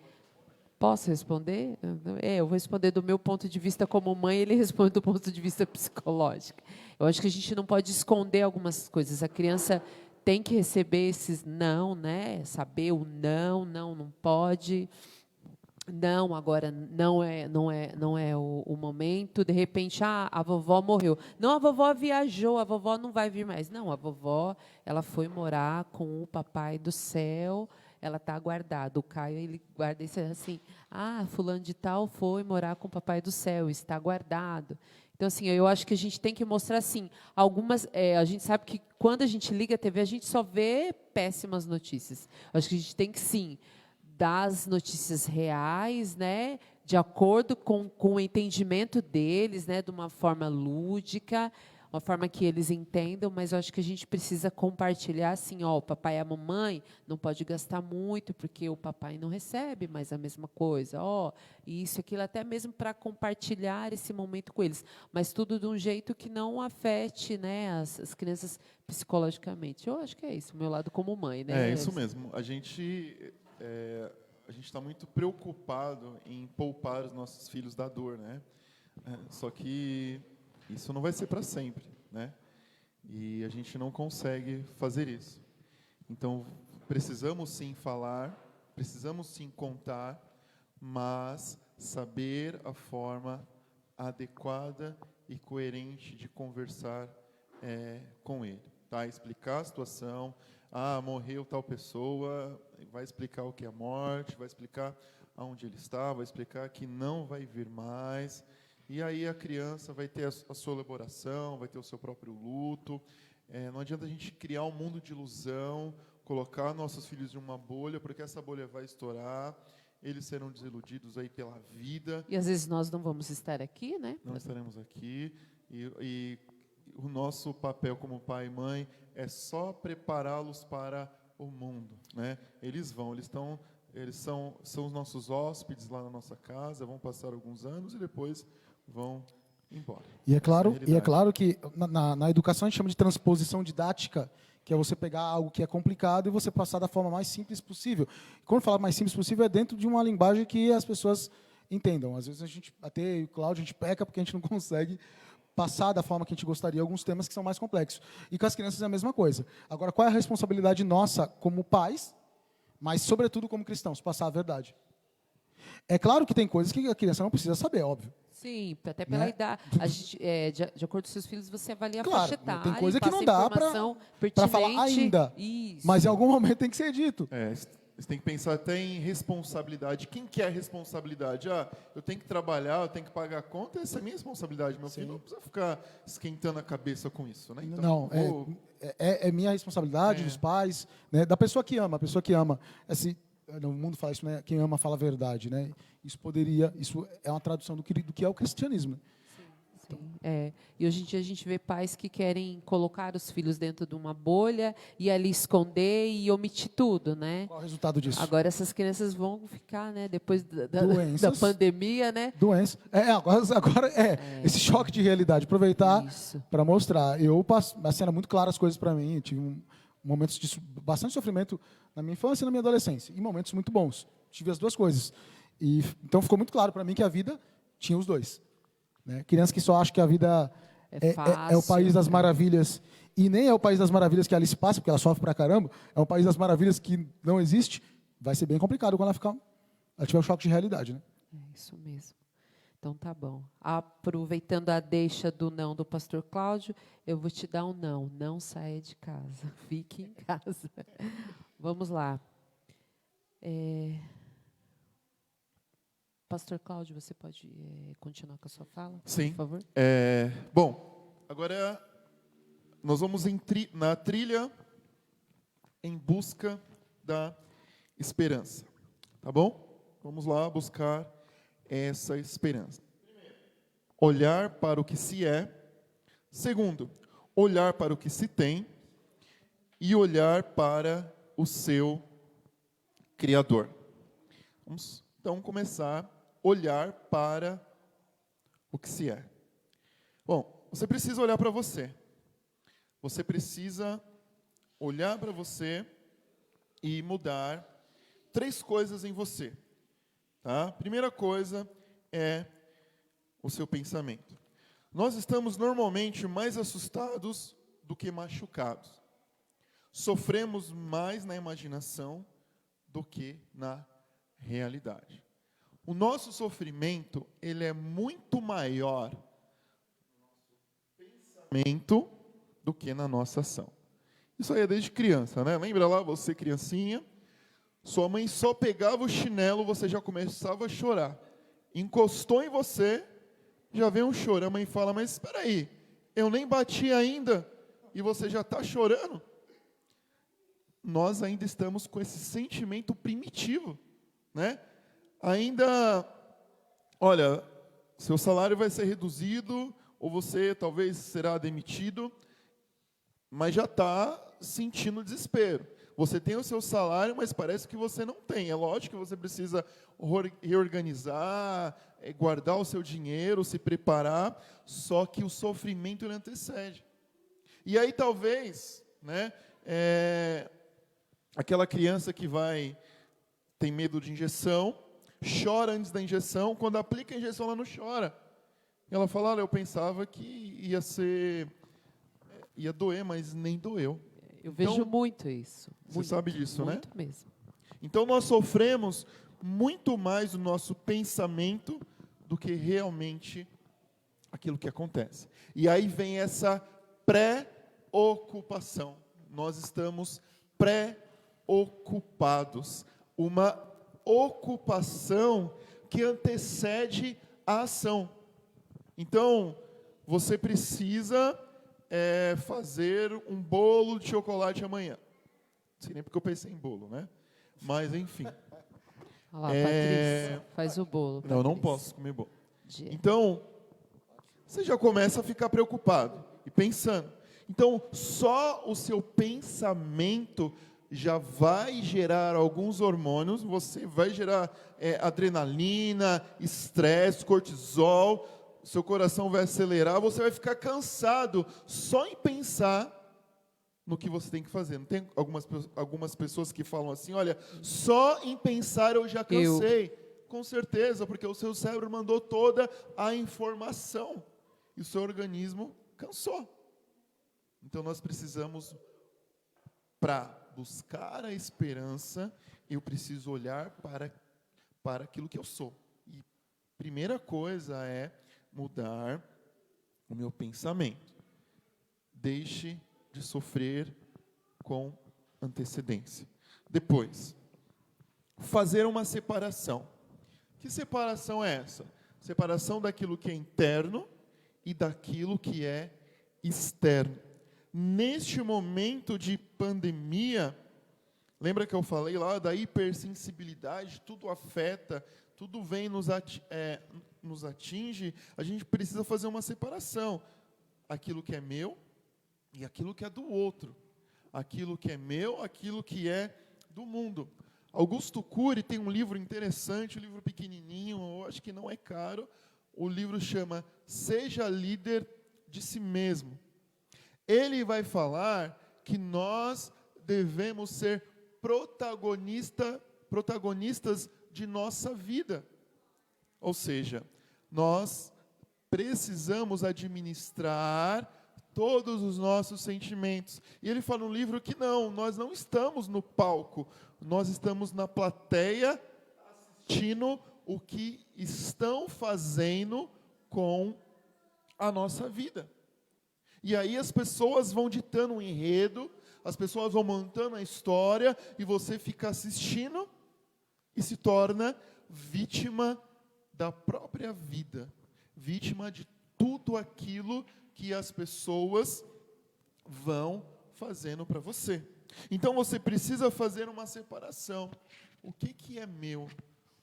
Posso responder? Eu vou responder do meu ponto de vista como mãe, ele responde do ponto de vista psicológico. Eu acho que a gente não pode esconder algumas coisas. A criança tem que receber esses não, né? Saber o não pode. Não, agora não é o momento. De repente, a vovó morreu. Não, a vovó viajou, a vovó não vai vir mais. Não, a vovó, ela foi morar com o papai do céu. Ela está guardada. O Caio, ele guarda isso assim, fulano de tal foi morar com o papai do céu, está guardado. Então, assim, eu acho que a gente tem que mostrar, assim, algumas... a gente sabe que quando a gente liga a TV, a gente só vê péssimas notícias. Eu acho que a gente tem que, sim, dar as notícias reais, né, de acordo com o entendimento deles, né, de uma forma lúdica, uma forma que eles entendam, mas eu acho que a gente precisa compartilhar assim, o papai e a mamãe não pode gastar muito, porque o papai não recebe mais a mesma coisa, isso, aquilo, até mesmo para compartilhar esse momento com eles, mas tudo de um jeito que não afete, né, as crianças psicologicamente. Eu acho que é isso, o meu lado como mãe, né? É isso mesmo. A gente está muito preocupado em poupar os nossos filhos da dor, né? Só que isso não vai ser para sempre, né? E a gente não consegue fazer isso. Então, precisamos sim falar, precisamos sim contar, mas saber a forma adequada e coerente de conversar com ele, tá? Explicar a situação. Morreu tal pessoa, vai explicar o que é a morte, vai explicar aonde ele está, vai explicar que não vai vir mais. E aí a criança vai ter a sua elaboração, vai ter o seu próprio luto. Não adianta a gente criar um mundo de ilusão, colocar nossos filhos em uma bolha, porque essa bolha vai estourar, eles serão desiludidos aí pela vida. E às vezes nós não vamos estar aqui, né? Não estaremos aqui. E o nosso papel como pai e mãe é só prepará-los para o mundo, né? Eles são os nossos hóspedes lá na nossa casa, vão passar alguns anos e depois vão embora. E é claro que na educação a gente chama de transposição didática, que é você pegar algo que é complicado e você passar da forma mais simples possível. Quando fala mais simples possível, é dentro de uma linguagem que as pessoas entendam. Às vezes a gente, até o Cláudio, a gente peca porque a gente não consegue passar da forma que a gente gostaria alguns temas que são mais complexos. E com as crianças é a mesma coisa. Agora, qual é a responsabilidade nossa como pais, mas sobretudo como cristãos, passar a verdade? É claro que tem coisas que a criança não precisa saber, óbvio. Sim, até pela idade. A gente, de acordo com seus filhos, você avalia a faixa etária. Tem coisa que não dá para falar ainda. Isso. Mas em algum momento tem que ser dito. Você tem que pensar até em responsabilidade. Quem quer responsabilidade? Eu tenho que trabalhar, eu tenho que pagar a conta, essa é a minha responsabilidade. Meu filho não precisa ficar esquentando a cabeça com isso, né? Então, é minha responsabilidade, dos pais, né? Da pessoa que ama. A pessoa que ama. No mundo fala isso, né? Quem ama fala a verdade, né? Isso é uma tradução do que é o cristianismo. Né? Sim, E hoje em dia a gente vê pais que querem colocar os filhos dentro de uma bolha e ali esconder e omitir tudo, né? Qual é o resultado disso? Agora essas crianças vão ficar, né? Depois da Doenças. pandemia, né? Doença. Agora esse choque de realidade. Aproveitar Isso. para mostrar. Assim, era muito claro as coisas para mim. Eu tive momentos de bastante sofrimento na minha infância e na minha adolescência. E momentos muito bons. Tive as duas coisas. Então ficou muito claro para mim que a vida tinha os dois. Né? Criança que só acha que a vida é o país das maravilhas. E nem é o país das maravilhas que a Alice passa, porque ela sofre pra caramba. É o país das maravilhas que não existe. Vai ser bem complicado quando ela tiver um choque de realidade. Né? É isso mesmo. Então tá bom. Aproveitando a deixa do não do pastor Cláudio, eu vou te dar um não. Não saia de casa. Fique em casa. Vamos lá. Pastor Cláudio, você pode continuar com a sua fala? Sim. Por favor. Bom, agora nós vamos na trilha em busca da esperança. Tá bom? Vamos lá buscar essa esperança. Primeiro, olhar para o que se é. Segundo, olhar para o que se tem. E olhar para o seu Criador. Vamos então começar a olhar para o que se é. Bom, você precisa olhar para você. Você precisa olhar para você e mudar 3 coisas em você. Tá? Primeira coisa é o seu pensamento. Nós estamos normalmente mais assustados do que machucados. Sofremos mais na imaginação do que na realidade. O nosso sofrimento, ele é muito maior no nosso pensamento do que na nossa ação. Isso aí é desde criança, né? Lembra lá, você criancinha, sua mãe só pegava o chinelo, você já começava a chorar. Encostou em você, já vem um choro. A mãe fala, mas espera aí, eu nem bati ainda e você já está chorando? Nós ainda estamos com esse sentimento primitivo, né? Ainda, olha, seu salário vai ser reduzido, ou você talvez será demitido, mas já está sentindo desespero. Você tem o seu salário, mas parece que você não tem. É lógico que você precisa reorganizar, guardar o seu dinheiro, se preparar, só que o sofrimento ele antecede. E aí talvez, né, aquela criança que tem medo de injeção, chora antes da injeção, quando aplica a injeção ela não chora. Ela fala, olha, eu pensava que ia doer, mas nem doeu. Eu vejo muito isso. Você sabe disso, né? Muito mesmo. Então nós sofremos muito mais no nosso pensamento do que realmente aquilo que acontece. E aí vem essa preocupação. Nós estamos preocupados. Uma ocupação que antecede a ação. Então, você precisa fazer um bolo de chocolate amanhã. Não sei nem porque eu pensei em bolo, né? Mas, enfim. Olha lá, Patrícia, faz o bolo. Não, não Patrícia. posso comer bolo. Então, você já começa a ficar preocupado e pensando. Então, só o seu pensamento já vai gerar alguns hormônios, você vai gerar adrenalina, estresse, cortisol, seu coração vai acelerar, você vai ficar cansado só em pensar no que você tem que fazer. Não tem algumas pessoas que falam assim, olha, só em pensar eu já cansei. Com certeza, porque o seu cérebro mandou toda a informação e o seu organismo cansou. Então nós precisamos, para buscar a esperança, eu preciso olhar para aquilo que eu sou. E primeira coisa é mudar o meu pensamento. Deixe de sofrer com antecedência. Depois, fazer uma separação. Que separação é essa? Separação daquilo que é interno e daquilo que é externo. Neste momento de pandemia, lembra que eu falei lá da hipersensibilidade? Tudo afeta, tudo vem nos nos atinge, a gente precisa fazer uma separação. Aquilo que é meu e aquilo que é do outro. Aquilo que é meu, aquilo que é do mundo. Augusto Cury tem um livro interessante, um livro pequenininho, eu acho que não é caro. O livro chama Seja Líder de Si Mesmo. Ele vai falar que nós devemos ser protagonistas de nossa vida. Ou seja, nós precisamos administrar todos os nossos sentimentos. E ele fala no livro que nós não estamos no palco, nós estamos na plateia assistindo o que estão fazendo com a nossa vida. E aí as pessoas vão ditando um enredo, as pessoas vão montando a história, e você fica assistindo e se torna vítima da própria vida, vítima de tudo aquilo que as pessoas vão fazendo para você. Então você precisa fazer uma separação. O que é meu?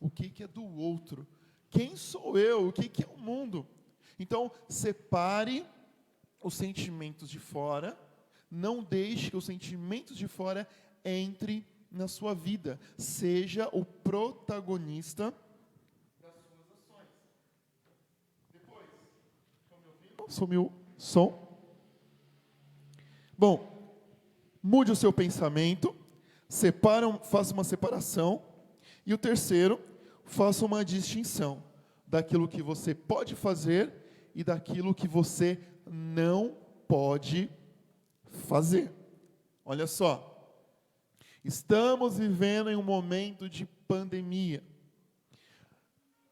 O que é do outro? Quem sou eu? O que é o mundo? Então separe os sentimentos de fora. Não deixe que os sentimentos de fora entrem na sua vida. Seja o protagonista das suas ações. Depois, estão me ouvindo? Sumiu o som? Bom, mude o seu pensamento, faça uma separação. E o terceiro, faça uma distinção daquilo que você pode fazer e daquilo que você não pode fazer. Olha só, estamos vivendo em um momento de pandemia.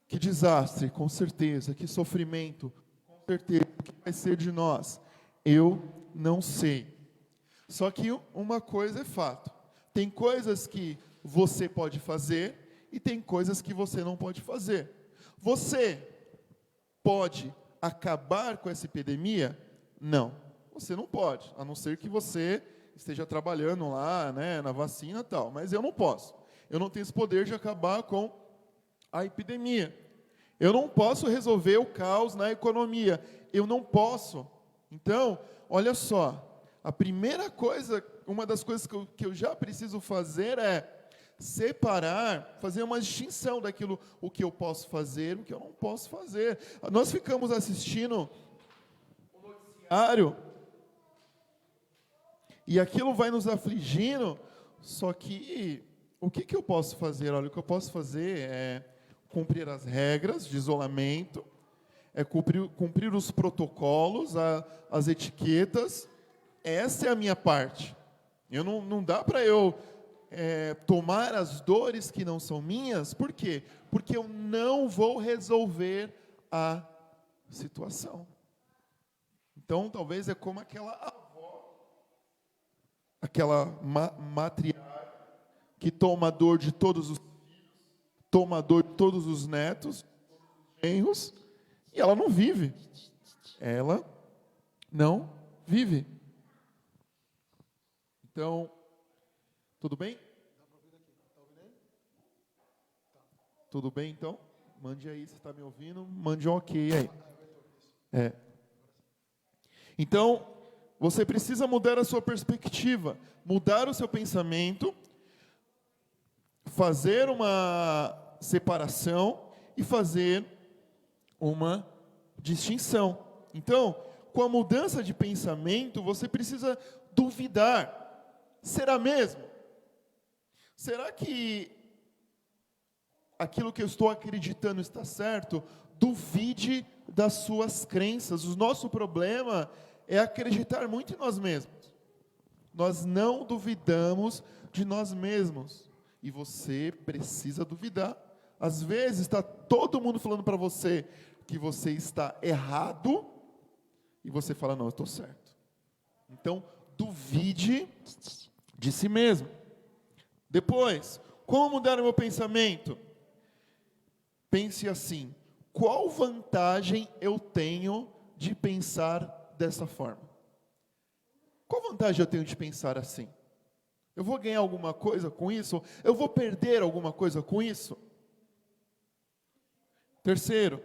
Que desastre, com certeza, que sofrimento, com certeza, o que vai ser de nós? Eu não sei. Só que uma coisa é fato, tem coisas que você pode fazer e tem coisas que você não pode fazer. Você pode acabar com essa epidemia? Não, você não pode, a não ser que você esteja trabalhando lá, né, na vacina e tal, mas eu não posso. Eu não tenho esse poder de acabar com a epidemia. Eu não posso resolver o caos na economia, eu não posso. Então, olha só, a primeira coisa, uma das coisas que eu já preciso fazer é separar, fazer uma distinção daquilo, o que eu posso fazer, o que eu não posso fazer. Nós ficamos assistindo o noticiário e aquilo vai nos afligindo, só que o que eu posso fazer? Olha, o que eu posso fazer é cumprir as regras de isolamento, é cumprir os protocolos, as etiquetas. Essa é a minha parte. Não dá para eu tomar as dores que não são minhas. Por quê? Porque eu não vou resolver a situação. Então, talvez é como aquela avó, aquela matriarca, que toma a dor de todos os filhos, toma a dor de todos os netos, todos os genros, e ela não vive. Ela não vive. Então, tudo bem? Dá para ouvir daqui. Está ouvindo aí? Tá. Tudo bem, então? Mande aí, se está me ouvindo, mande um ok aí. Então, você precisa mudar a sua perspectiva, mudar o seu pensamento, fazer uma separação e fazer uma distinção. Então, com a mudança de pensamento, você precisa duvidar. Será mesmo? Será que aquilo que eu estou acreditando está certo? Duvide das suas crenças. O nosso problema é acreditar muito em nós mesmos. Nós não duvidamos de nós mesmos. E você precisa duvidar. Às vezes está todo mundo falando para você que você está errado e você fala, não, eu estou certo. Então, duvide de si mesmo. Depois, como mudar o meu pensamento? Pense assim, qual vantagem eu tenho de pensar dessa forma? Qual vantagem eu tenho de pensar assim? Eu vou ganhar alguma coisa com isso? Eu vou perder alguma coisa com isso? Terceiro,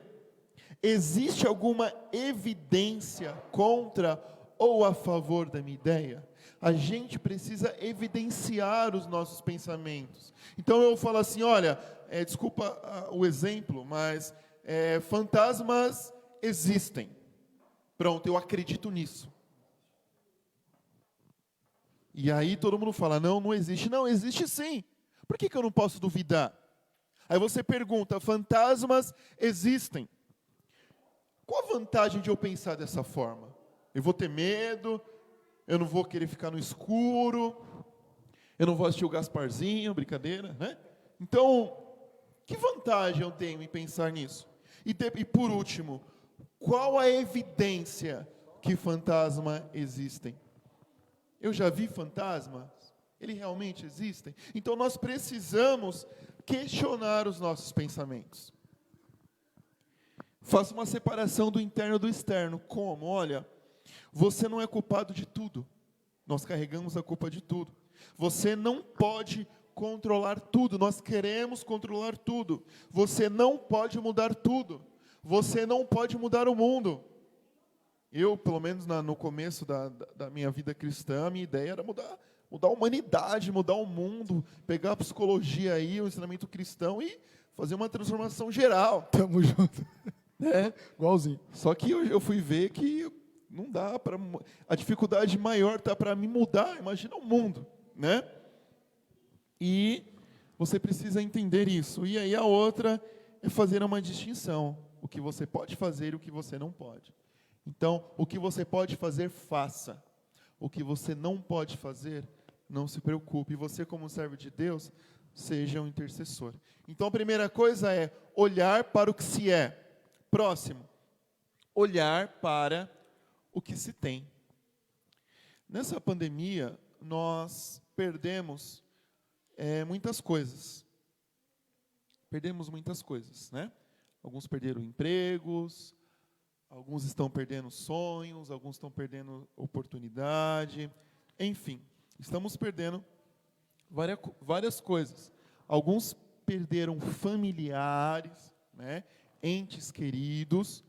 Existe alguma evidência contra ou a favor da minha ideia? A gente precisa evidenciar os nossos pensamentos. Então eu falo assim, olha, desculpa o exemplo, mas fantasmas existem. Pronto, eu acredito nisso. E aí todo mundo fala, não existe. Não, existe sim. Por que eu não posso duvidar? Aí você pergunta, fantasmas existem. Qual a vantagem de eu pensar dessa forma? Eu vou ter medo, eu não vou querer ficar no escuro, eu não vou assistir o Gasparzinho, brincadeira, né? Então, que vantagem eu tenho em pensar nisso? E por último, qual a evidência que fantasmas existem? Eu já vi fantasmas? Eles realmente existem? Então nós precisamos questionar os nossos pensamentos. Faça uma separação do interno do externo. Como? Olha, você não é culpado de tudo. Nós carregamos a culpa de tudo. Você não pode controlar tudo. Nós queremos controlar tudo. Você não pode mudar tudo. Você não pode mudar o mundo. Eu, pelo menos no começo da minha vida cristã, a minha ideia era mudar a humanidade, mudar o mundo, pegar a psicologia aí, o ensinamento cristão e fazer uma transformação geral. Tamo junto. Igualzinho. Só que eu fui ver que não dá para. A dificuldade maior está para me mudar, imagina o mundo, né? E você precisa entender isso. E aí a outra é fazer uma distinção. O que você pode fazer e o que você não pode. Então, o que você pode fazer, faça. O que você não pode fazer, não se preocupe. E você, como servo de Deus, seja um intercessor. Então, a primeira coisa é olhar para o que se é. Próximo, olhar para o que se tem. Nessa pandemia, nós perdemos muitas coisas. Perdemos muitas coisas, né? Alguns perderam empregos, alguns estão perdendo sonhos, alguns estão perdendo oportunidade. Enfim, estamos perdendo várias coisas. Alguns perderam familiares, né? Entes queridos.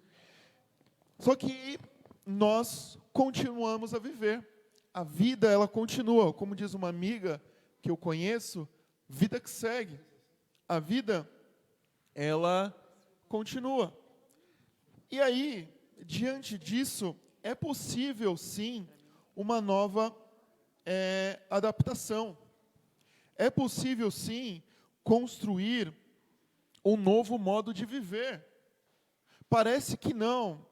Só que nós continuamos a viver. A vida, ela continua. Como diz uma amiga que eu conheço, vida que segue. A vida, ela continua. E aí, diante disso, é possível, sim, uma nova adaptação. É possível, sim, construir um novo modo de viver. Parece que não,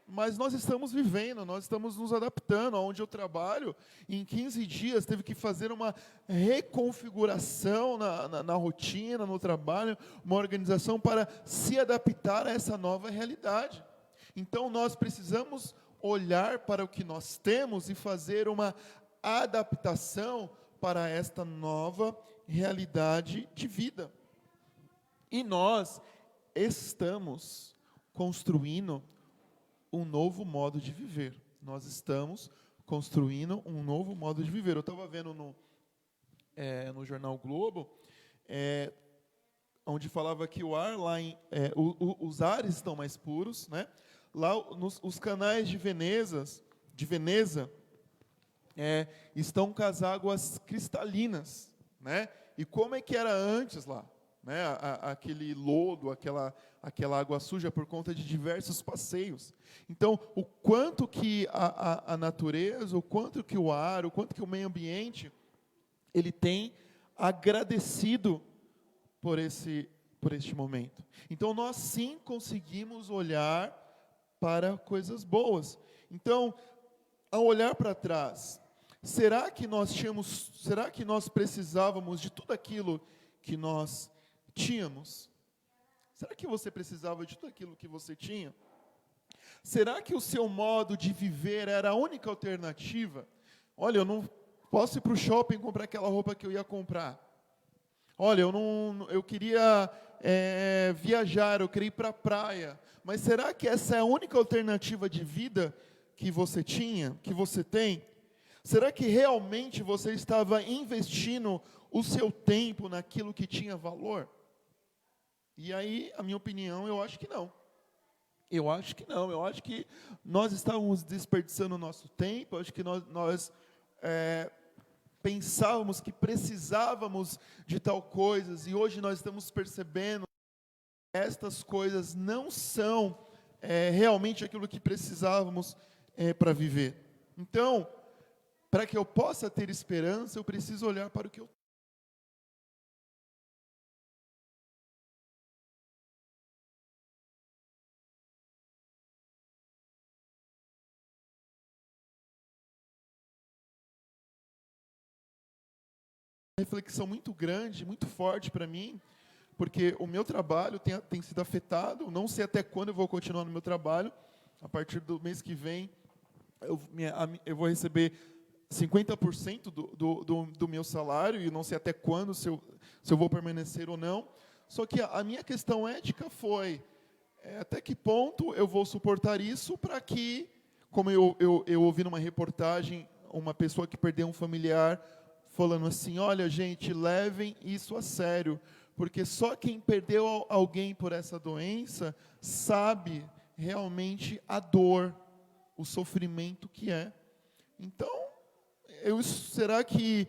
mas nós estamos vivendo, nós estamos nos adaptando. Onde eu trabalho, em 15 dias teve que fazer uma reconfiguração na rotina, no trabalho, uma organização para se adaptar a essa nova realidade. Então nós precisamos olhar para o que nós temos e fazer uma adaptação para esta nova realidade de vida. E nós estamos construindo um novo modo de viver. Nós estamos construindo um novo modo de viver. Eu estava vendo no jornal Globo, onde falava que o ar lá os ares estão mais puros, né? Lá os canais de Veneza estão com as águas cristalinas, né? E como é que era antes lá? Né, aquele lodo, aquela água suja por conta de diversos passeios. Então, o quanto que a natureza, o quanto que o ar, o quanto que o meio ambiente, ele tem agradecido por este momento. Então, nós sim conseguimos olhar para coisas boas. Então, ao olhar para trás, será que nós precisávamos de tudo aquilo que nós tínhamos? Será que você precisava de tudo aquilo que você tinha? Será que o seu modo de viver era a única alternativa? Olha, eu não posso ir para o shopping comprar aquela roupa que eu ia comprar. Olha, eu queria viajar, eu queria ir para a praia. Mas será que essa é a única alternativa de vida que você tinha, que você tem? Será que realmente você estava investindo o seu tempo naquilo que tinha valor? E aí, a minha opinião, eu acho que não. Eu acho que não, eu acho que nós estávamos desperdiçando o nosso tempo, eu acho que nós pensávamos que precisávamos de tal coisas, e hoje nós estamos percebendo que estas coisas não são realmente aquilo que precisávamos para viver. Então, para que eu possa ter esperança, eu preciso olhar para o que eu tenho. Reflexão muito grande, muito forte para mim, porque o meu trabalho tem sido afetado, não sei até quando eu vou continuar no meu trabalho, a partir do mês que vem eu vou receber 50% do meu salário, e não sei até quando, se eu vou permanecer ou não. Só que a minha questão ética foi, até que ponto eu vou suportar isso para que, como eu ouvi numa reportagem, uma pessoa que perdeu um familiar, falando assim, olha gente, levem isso a sério, porque só quem perdeu alguém por essa doença sabe realmente a dor, o sofrimento que é. Então, será que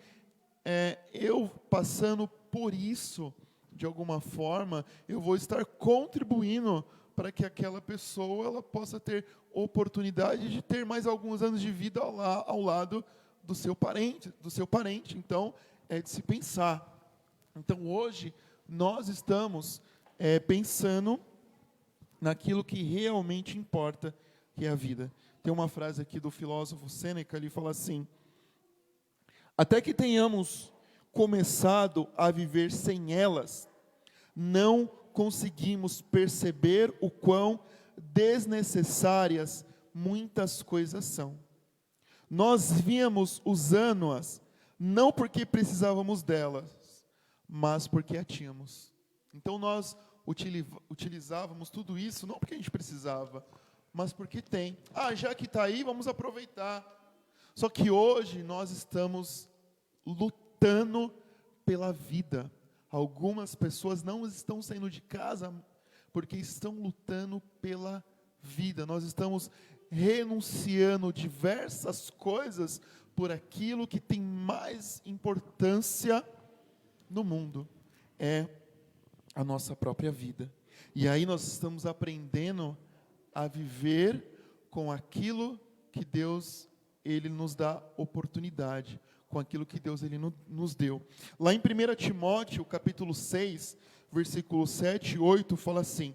eu passando por isso, de alguma forma, eu vou estar contribuindo para que aquela pessoa ela possa ter oportunidade de ter mais alguns anos de vida ao lado do seu parente. Então, é de se pensar. Então, hoje, nós estamos pensando naquilo que realmente importa, que é a vida. Tem uma frase aqui do filósofo Sêneca, ele fala assim, até que tenhamos começado a viver sem elas, não conseguimos perceber o quão desnecessárias muitas coisas são. Nós víamos usando-as, não porque precisávamos delas, mas porque a tínhamos. Então nós utilizávamos tudo isso, não porque a gente precisava, mas porque tem. Já que está aí, vamos aproveitar. Só que hoje nós estamos lutando pela vida. Algumas pessoas não estão saindo de casa porque estão lutando pela vida. Nós estamos renunciando diversas coisas por aquilo que tem mais importância no mundo, é a nossa própria vida. E aí nós estamos aprendendo a viver com aquilo que Deus ele nos dá oportunidade, com aquilo que Deus ele nos deu. Lá em 1 Timóteo, capítulo 6, versículo 7 e 8, fala assim,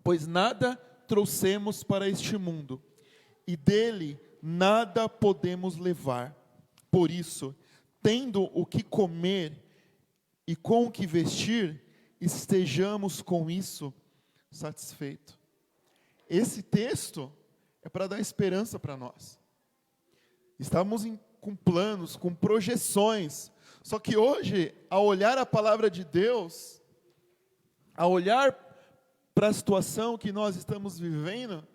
pois nada trouxemos para este mundo, e dele nada podemos levar. Por isso, tendo o que comer e com o que vestir, estejamos com isso satisfeitos. Esse texto é para dar esperança para nós. Estamos com planos, com projeções, só que hoje, ao olhar a palavra de Deus, ao olhar para a situação que nós estamos vivendo,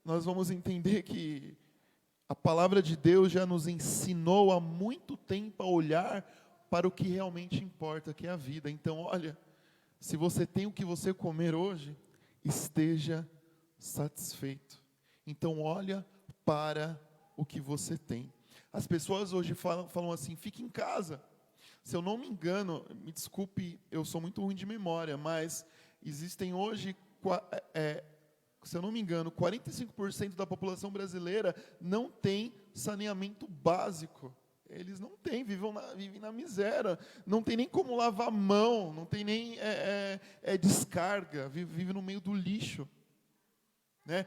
nós vamos entender que a palavra de Deus já nos ensinou há muito tempo a olhar para o que realmente importa, que é a vida. Então, olha, se você tem o que você comer hoje, esteja satisfeito. Então, olha para o que você tem. As pessoas hoje falam assim, fique em casa. Se eu não me engano, me desculpe, eu sou muito ruim de memória, mas existem hoje, se eu não me engano, 45% da população brasileira não tem saneamento básico. Eles não têm, vivem na miséria, não tem nem como lavar a mão, não tem nem descarga, vive no meio do lixo. Né?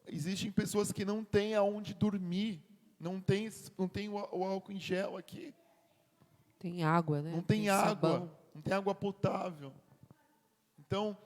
Existem pessoas que não têm aonde dormir, não tem o álcool em gel aqui. Tem água, né? Não tem água, sabão. não tem água potável. Então,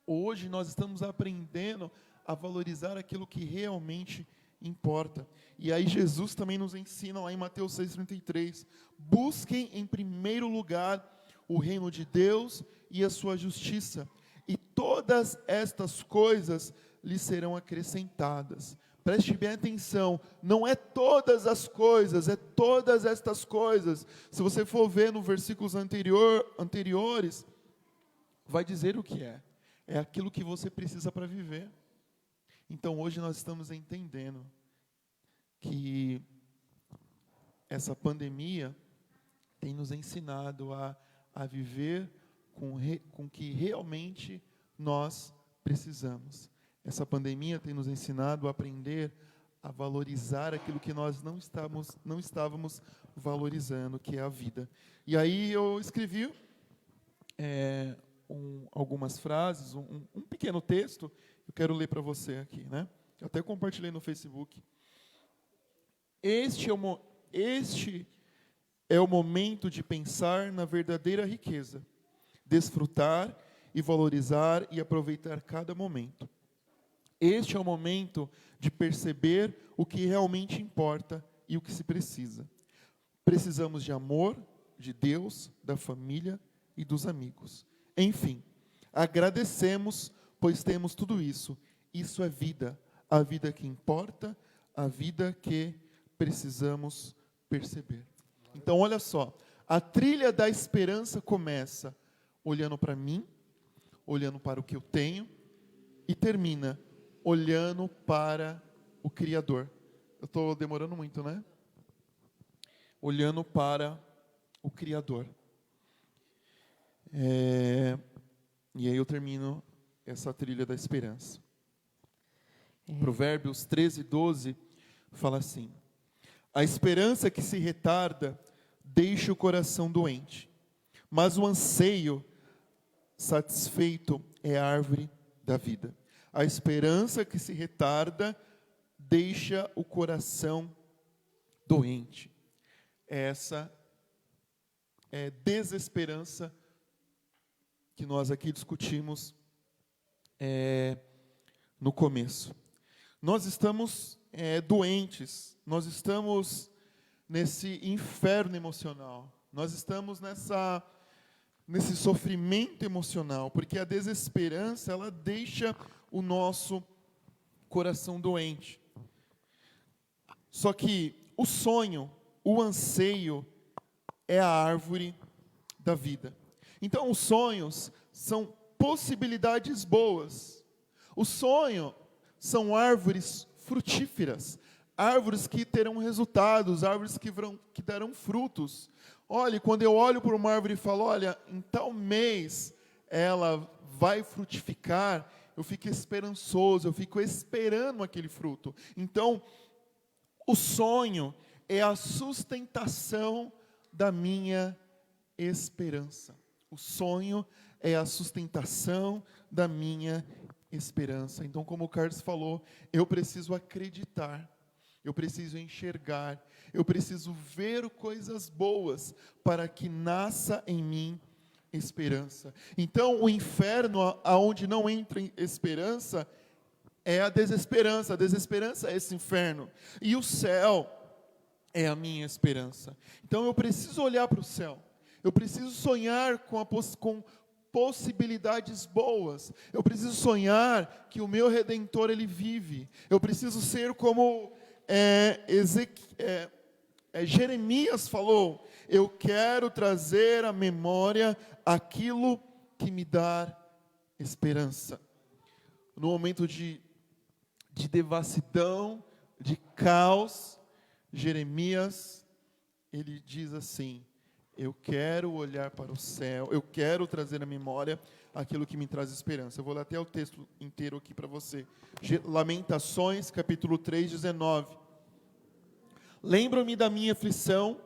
hoje nós estamos aprendendo a valorizar aquilo que realmente importa. E aí Jesus também nos ensina lá em Mateus 6,33, busquem em primeiro lugar o reino de Deus e a sua justiça, e todas estas coisas lhes serão acrescentadas. Preste bem atenção, não é todas as coisas, é todas estas coisas. Se você for ver no versículos anteriores, vai dizer o que é. é aquilo que você precisa para viver. Então hoje nós estamos entendendo que essa pandemia tem nos ensinado a viver com o que realmente nós precisamos. Essa pandemia tem nos ensinado a aprender a valorizar aquilo que nós não estávamos valorizando, que é a vida. E aí eu escrevi algumas frases, um pequeno texto, eu quero ler para você aqui, né? Eu até compartilhei no Facebook. Este é o momento de pensar na verdadeira riqueza, desfrutar e valorizar e aproveitar cada momento. Este é o momento de perceber o que realmente importa e o que se precisa. Precisamos de amor, de Deus, da família e dos amigos. Enfim, agradecemos, pois temos tudo isso. Isso é vida, a vida que importa, a vida que precisamos perceber. Então, olha só, a trilha da esperança começa olhando para mim, olhando para o que eu tenho, e termina olhando para o Criador. Eu estou demorando muito, né? Olhando para o Criador. E aí eu termino essa trilha da esperança. Provérbios 13:12 fala assim: a esperança que se retarda deixa o coração doente, mas o anseio satisfeito é a árvore da vida. A esperança que se retarda deixa o coração doente. Essa é desesperança que nós aqui discutimos no começo. Nós estamos doentes, nós estamos nesse inferno emocional, nós estamos nesse sofrimento emocional, porque a desesperança, ela deixa o nosso coração doente. Só que o sonho, o anseio, é a árvore da vida. Então, os sonhos são possibilidades boas. O sonho são árvores frutíferas, árvores que terão resultados, árvores que darão frutos. Olha, quando eu olho para uma árvore e falo, olha, em tal mês ela vai frutificar, eu fico esperançoso, eu fico esperando aquele fruto. Então, o sonho é a sustentação da minha esperança. O sonho é a sustentação da minha esperança. Então, como o Carlos falou, eu preciso acreditar, eu preciso enxergar, eu preciso ver coisas boas para que nasça em mim esperança. Então, o inferno, aonde não entra esperança, é a desesperança. A desesperança é esse inferno. E o céu é a minha esperança. Então, eu preciso olhar para o céu. Eu preciso sonhar com possibilidades boas. Eu preciso sonhar que o meu Redentor, ele vive. Eu preciso ser como Jeremias falou: eu quero trazer à memória aquilo que me dá esperança. No momento de devassidão, de caos, Jeremias, ele diz assim: eu quero olhar para o céu, eu quero trazer à memória aquilo que me traz esperança. Eu vou ler até o texto inteiro aqui para você. Lamentações, capítulo 3, 19. Lembro-me da minha aflição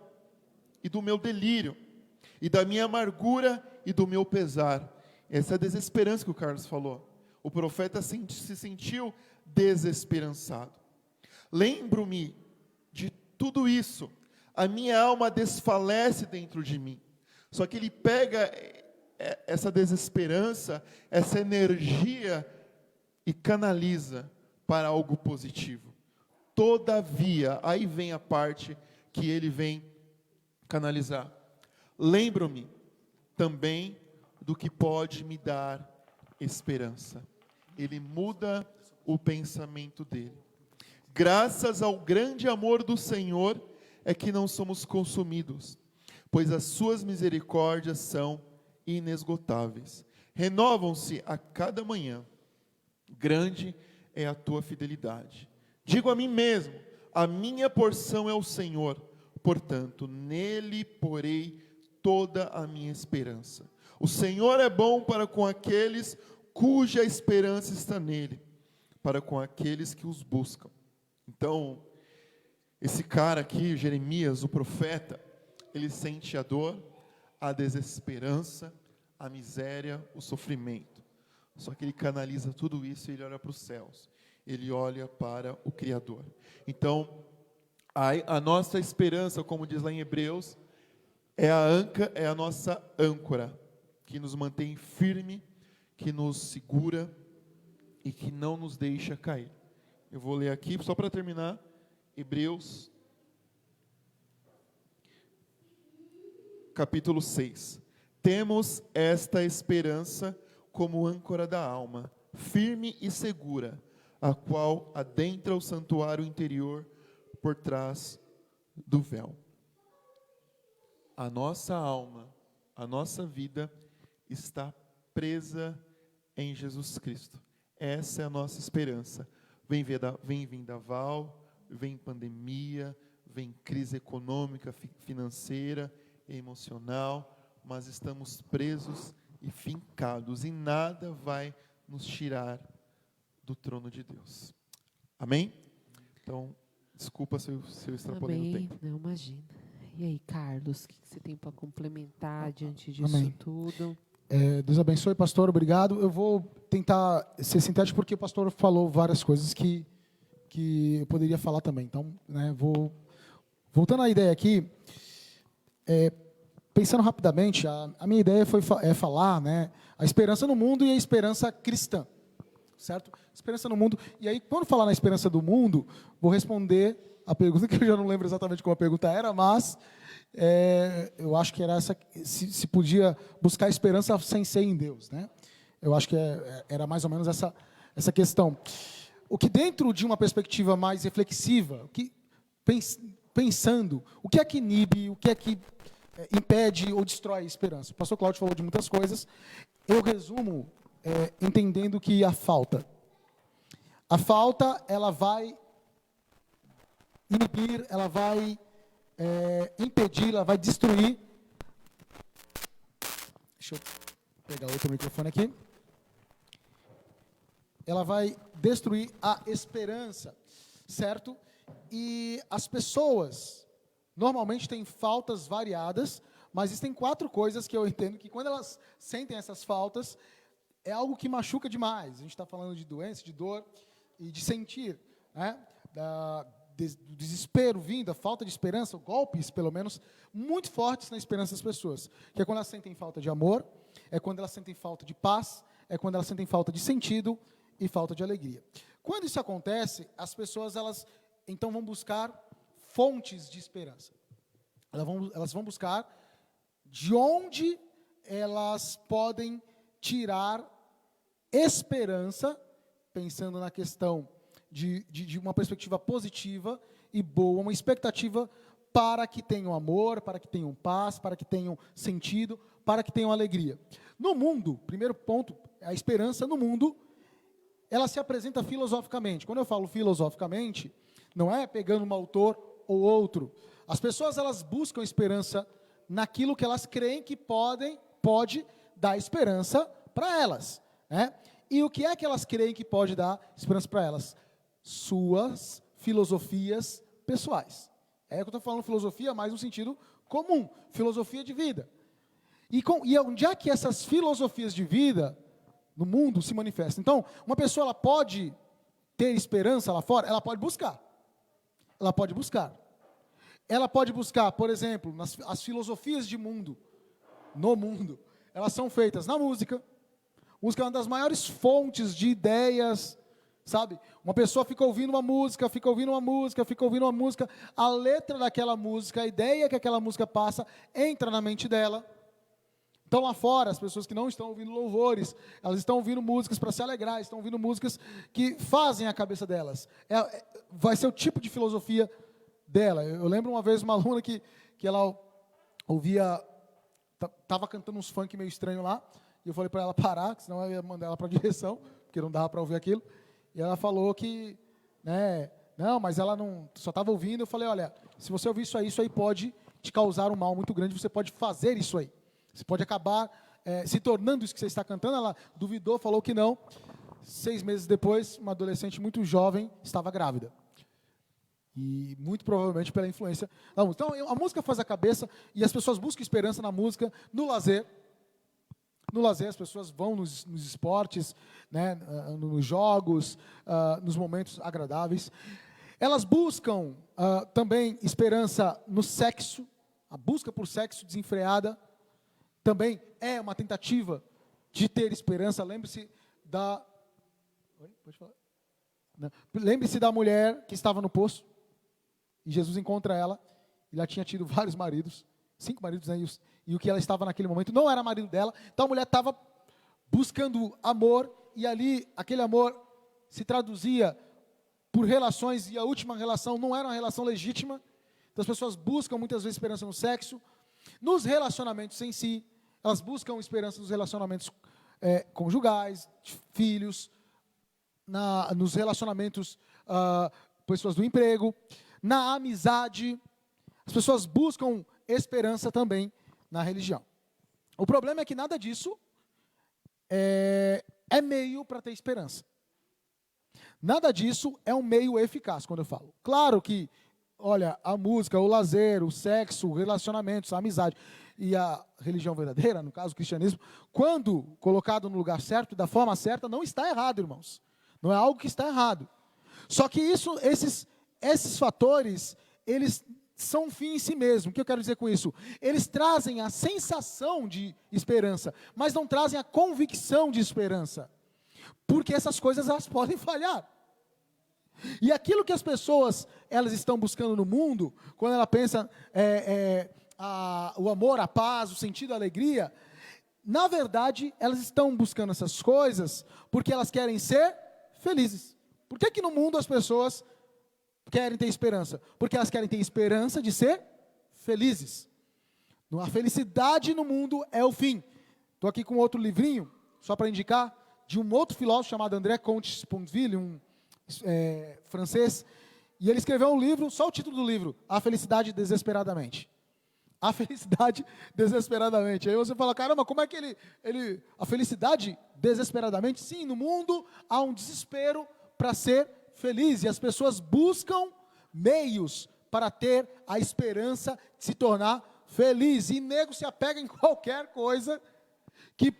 e do meu delírio, e da minha amargura e do meu pesar. Essa é a desesperança que o Carlos falou. O profeta se sentiu desesperançado. Lembro-me de tudo isso. A minha alma desfalece dentro de mim. Só que ele pega essa desesperança, essa energia e canaliza para algo positivo. Todavia, aí vem a parte que ele vem canalizar. Lembro-me também do que pode me dar esperança. Ele muda o pensamento dele. Graças ao grande amor do Senhor é que não somos consumidos, pois as suas misericórdias são inesgotáveis. Renovam-se a cada manhã. Grande é a tua fidelidade. Digo a mim mesmo, a minha porção é o Senhor, portanto, nele porei toda a minha esperança. O Senhor é bom para com aqueles cuja esperança está nele, para com aqueles que os buscam. Então, esse cara aqui, Jeremias, o profeta, ele sente a dor, a desesperança, a miséria, o sofrimento. Só que ele canaliza tudo isso e ele olha para os céus. Ele olha para o Criador. Então, a nossa esperança, como diz lá em Hebreus, é a nossa âncora, que nos mantém firme, que nos segura e que não nos deixa cair. Eu vou ler aqui, só para terminar, Hebreus, capítulo 6. Temos esta esperança como âncora da alma, firme e segura, a qual adentra o santuário interior por trás do véu. A nossa alma, a nossa vida está presa em Jesus Cristo. Essa é a nossa esperança. Vem vendaval, vem pandemia, vem crise econômica, financeira, emocional, mas estamos presos e fincados, e nada vai nos tirar do trono de Deus. Amém? Então, desculpa se eu extrapolei o tempo. Não, imagina. E aí, Carlos, o que você tem para complementar diante disso Amém. tudo? Deus abençoe, pastor, obrigado. Eu vou tentar ser sintético, porque o pastor falou várias coisas que eu poderia falar também. Então, voltando à ideia aqui, pensando rapidamente, a minha ideia é falar, né, a esperança no mundo e a esperança cristã, certo? Esperança no mundo. E aí, quando falar na esperança do mundo, vou responder a pergunta, que eu já não lembro exatamente como a pergunta era, mas eu acho que era essa, se podia buscar esperança sem ser em Deus, né? Eu acho que era mais ou menos essa questão. O que dentro de uma perspectiva mais reflexiva, pensando, o que é que inibe, o que é que impede ou destrói a esperança? O pastor Cláudio falou de muitas coisas. Eu resumo entendendo que a falta, ela vai inibir, ela vai impedir, ela vai destruir. Deixa eu pegar outro microfone aqui. Ela vai destruir a esperança, certo? E as pessoas normalmente têm faltas variadas, mas existem 4 coisas que eu entendo que quando elas sentem essas faltas, é algo que machuca demais. A gente está falando de doença, de dor e de sentir, né? Do desespero vindo, a falta de esperança, golpes, pelo menos, muito fortes na esperança das pessoas. Que é quando elas sentem falta de amor, é quando elas sentem falta de paz, é quando elas sentem falta de sentido e falta de alegria. Quando isso acontece, as pessoas então vão buscar fontes de esperança. Elas vão buscar de onde elas podem tirar esperança, pensando na questão de uma perspectiva positiva e boa, uma expectativa para que tenham amor, para que tenham paz, para que tenham sentido, para que tenham alegria. No mundo, primeiro ponto, a esperança no mundo, ela se apresenta filosoficamente. Quando eu falo filosoficamente, não é pegando um autor ou outro. As pessoas, elas buscam esperança naquilo que elas creem que pode dar esperança para elas, né? E o que é que elas creem que pode dar esperança para elas? Suas filosofias pessoais. É que eu estou falando filosofia mais no sentido comum, filosofia de vida. E onde é que essas filosofias de vida no mundo se manifestam? Então, uma pessoa, ela pode ter esperança lá fora? Ela pode buscar. Ela pode buscar. Ela pode buscar, por exemplo, as filosofias de mundo, no mundo, elas são feitas na música. Música é uma das maiores fontes de ideias, sabe? Uma pessoa fica ouvindo uma música, a letra daquela música, a ideia que aquela música passa, entra na mente dela. Então lá fora, as pessoas que não estão ouvindo louvores, elas estão ouvindo músicas para se alegrar, estão ouvindo músicas que fazem a cabeça delas. Vai ser o tipo de filosofia dela. Eu lembro uma vez uma aluna que ela ouvia, estava cantando uns funk meio estranho lá, e eu falei para ela parar, que senão eu ia mandar ela para a direção, porque não dava para ouvir aquilo. E ela falou que, né, não, mas ela não, só estava ouvindo. Eu falei, olha, se você ouvir isso aí pode te causar um mal muito grande, você pode fazer isso aí. Você pode acabar se tornando isso que você está cantando. Ela duvidou, falou que não. 6 meses depois, uma adolescente muito jovem estava grávida. E muito provavelmente pela influência da música. Então, a música faz a cabeça e as pessoas buscam esperança na música, no lazer. No lazer, as pessoas vão nos esportes, né, nos jogos, nos momentos agradáveis. Elas buscam também esperança no sexo. A busca por sexo desenfreada também é uma tentativa de ter esperança. Lembre-se da... Oi? Pode falar? Lembre-se da mulher que estava no poço. E Jesus encontra ela. E ela tinha tido vários maridos. 5 maridos, né? E o que ela estava naquele momento não era marido dela. Então a mulher estava buscando amor. E ali, aquele amor se traduzia por relações. E a última relação não era uma relação legítima. Então as pessoas buscam muitas vezes esperança no sexo. Nos relacionamentos em si. Elas buscam esperança nos relacionamentos conjugais, filhos. Nos relacionamentos, pessoas do emprego. Na amizade. As pessoas buscam esperança também na religião. O problema é que nada disso é meio para ter esperança. Nada disso é um meio eficaz, quando eu falo. Claro que, olha, a música, o lazer, o sexo, relacionamentos, a amizade e a religião verdadeira, no caso o cristianismo, quando colocado no lugar certo, da forma certa, não está errado, irmãos. Não é algo que está errado. Só que esses fatores, eles são um fim em si mesmo. O que eu quero dizer com isso? Eles trazem a sensação de esperança, mas não trazem a convicção de esperança. Porque essas coisas, elas podem falhar. E aquilo que as pessoas, elas estão buscando no mundo, quando ela pensa o amor, a paz, o sentido, a alegria, na verdade, elas estão buscando essas coisas porque elas querem ser felizes. Por que no mundo as pessoas querem ter esperança? Porque elas querem ter esperança de ser felizes. A felicidade no mundo é o fim. Estou aqui com outro livrinho, só para indicar, de um outro filósofo chamado André Comte-Sponville, um francês, e ele escreveu um livro, só o título do livro, A Felicidade Desesperadamente. A felicidade desesperadamente. Aí você fala, caramba, como é que ele a felicidade desesperadamente? Sim, no mundo há um desespero para ser feliz, e as pessoas buscam meios para ter a esperança de se tornar feliz, e nego se apega em qualquer coisa que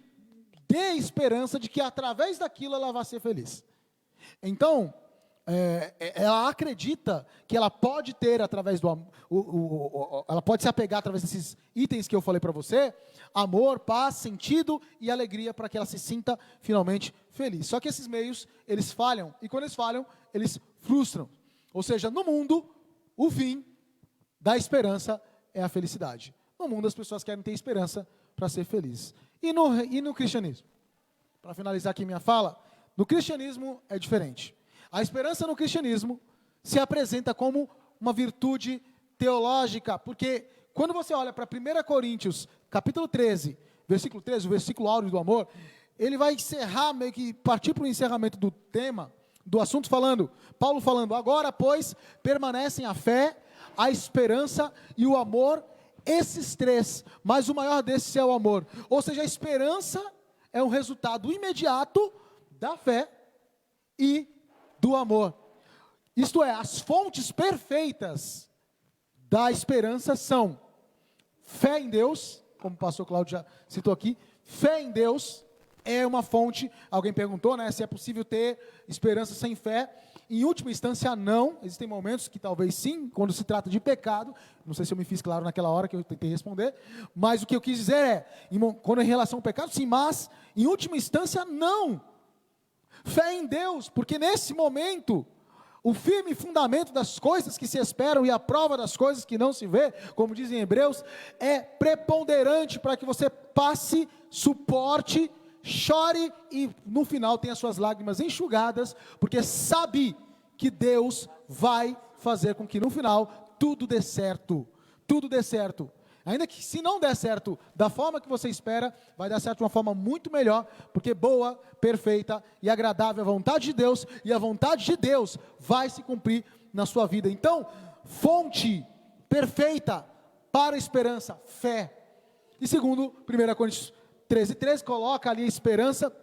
dê esperança de que através daquilo ela vai ser feliz. Então, ela acredita que ela pode ter através do amor, ela pode se apegar através desses itens que eu falei para você, amor, paz, sentido e alegria, para que ela se sinta finalmente feliz. Só que esses meios, eles falham, e quando eles falham, eles frustram. Ou seja, no mundo, o fim da esperança é a felicidade. No mundo as pessoas querem ter esperança para ser felizes. E no cristianismo? Para finalizar aqui minha fala, no cristianismo é diferente. A esperança no cristianismo se apresenta como uma virtude teológica, porque quando você olha para 1 Coríntios, capítulo 13, versículo 13, o versículo áureo do amor, ele vai encerrar, meio que partir para o encerramento do tema, do assunto, Paulo falando, agora, pois, permanecem a fé, a esperança e o amor, esses 3, mas o maior desses é o amor. Ou seja, a esperança é um resultado imediato da fé e do amor. Isto é, as fontes perfeitas da esperança são fé em Deus, como o pastor Cláudio já citou aqui, fé em Deus é uma fonte. Alguém perguntou, né, se é possível ter esperança sem fé. Em última instância, não. Existem momentos que talvez sim, quando se trata de pecado. Não sei se eu me fiz claro naquela hora que eu tentei responder, mas o que eu quis dizer é, quando em relação ao pecado, sim, mas em última instância, não. Fé em Deus, porque nesse momento, o firme fundamento das coisas que se esperam e a prova das coisas que não se vê, como dizem Hebreus, é preponderante para que você passe, suporte, chore e no final tenha suas lágrimas enxugadas, porque sabe que Deus vai fazer com que no final tudo dê certo. Tudo dê certo. Ainda que se não der certo da forma que você espera, vai dar certo de uma forma muito melhor, porque boa, perfeita e agradável é a vontade de Deus, e a vontade de Deus vai se cumprir na sua vida. Então, fonte perfeita para a esperança, fé. E segundo, 1 Coríntios 13:13, coloca ali a esperança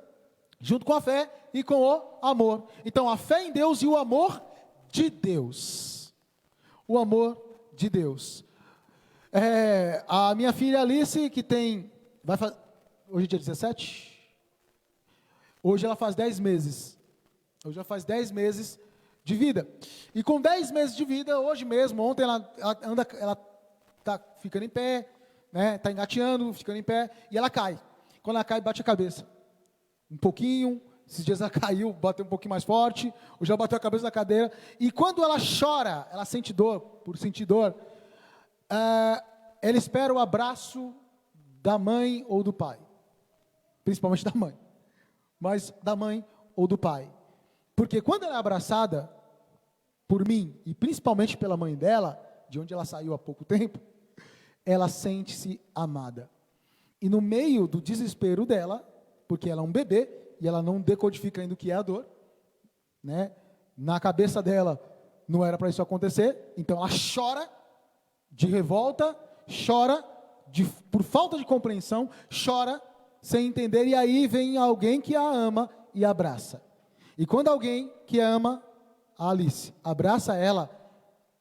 junto com a fé e com o amor. Então, a fé em Deus e o amor de Deus. O amor de Deus. A minha filha Alice, que tem, hoje é dia 17? Hoje ela faz 10 meses. Hoje ela faz 10 meses de vida. E com 10 meses de vida, hoje mesmo, ontem ela está ficando em pé, né? Está engateando, ficando em pé, e ela cai. Quando ela cai, bate a cabeça. Um pouquinho, esses dias ela caiu, bateu um pouquinho mais forte, ou já bateu a cabeça na cadeira. E quando ela chora, ela sente dor, por sentir dor, ela espera o abraço da mãe ou do pai. Principalmente da mãe. Mas da mãe ou do pai. Porque quando ela é abraçada por mim, e principalmente pela mãe dela, de onde ela saiu há pouco tempo, ela sente-se amada. E no meio do desespero dela, porque ela é um bebê, e ela não decodifica ainda o que é a dor, né? Na cabeça dela não era para isso acontecer, então ela chora de revolta, chora por falta de compreensão, chora sem entender, e aí vem alguém que a ama e abraça. E quando alguém que ama a Alice abraça ela,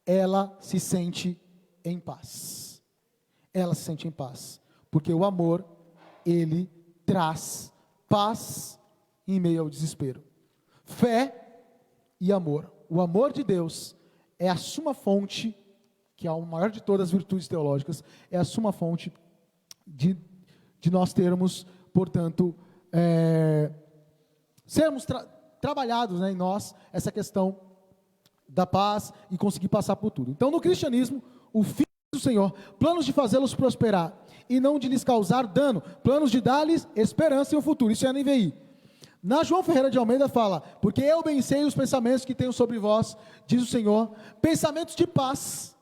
ela se sente em paz. Ela se sente em paz, porque o amor, ele traz paz em meio ao desespero. Fé e amor. O amor de Deus é a suma fonte, que é a maior de todas as virtudes teológicas, é a suma fonte de nós termos, portanto, sermos trabalhados, né, em nós, essa questão da paz e conseguir passar por tudo. Então, no cristianismo, o fim do Senhor, planos de fazê-los prosperar e não de lhes causar dano, planos de dar-lhes esperança e o futuro. Isso é a NVI. Na João Ferreira de Almeida fala: porque eu bem sei os pensamentos que tenho sobre vós, diz o Senhor, pensamentos de paz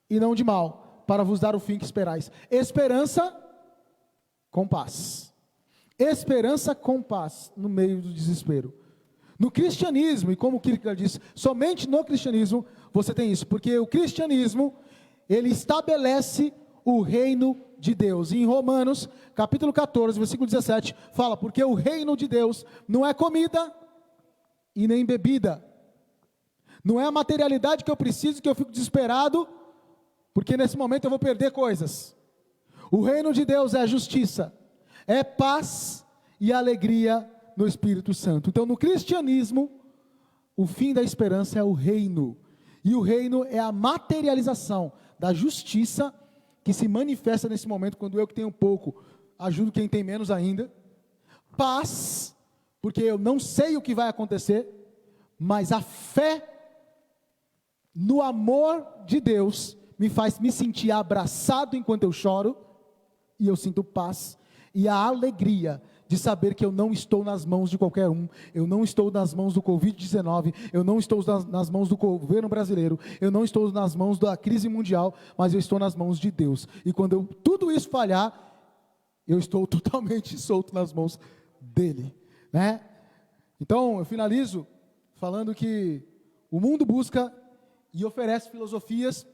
e não de mal, para vos dar o fim que esperais. Esperança com paz. Esperança com paz no meio do desespero. No cristianismo, e como Kierkegaard diz, somente no cristianismo você tem isso, porque o cristianismo, ele estabelece o reino de Deus. E em Romanos, capítulo 14, versículo 17, fala: porque o reino de Deus não é comida e nem bebida. Não é a materialidade que eu preciso, que eu fico desesperado, porque nesse momento eu vou perder coisas. O reino de Deus é justiça, é paz e alegria no Espírito Santo. Então, no cristianismo, o fim da esperança é o reino. E o reino é a materialização da justiça que se manifesta nesse momento, quando eu que tenho pouco ajudo quem tem menos ainda. Paz, porque eu não sei o que vai acontecer, mas a fé no amor de Deus me faz me sentir abraçado enquanto eu choro, e eu sinto paz, e a alegria de saber que eu não estou nas mãos de qualquer um, eu não estou nas mãos do Covid-19, eu não estou nas mãos do governo brasileiro, eu não estou nas mãos da crise mundial, mas eu estou nas mãos de Deus. E quando tudo isso falhar, eu estou totalmente solto nas mãos dele, né? Então, eu finalizo falando que o mundo busca e oferece filosofias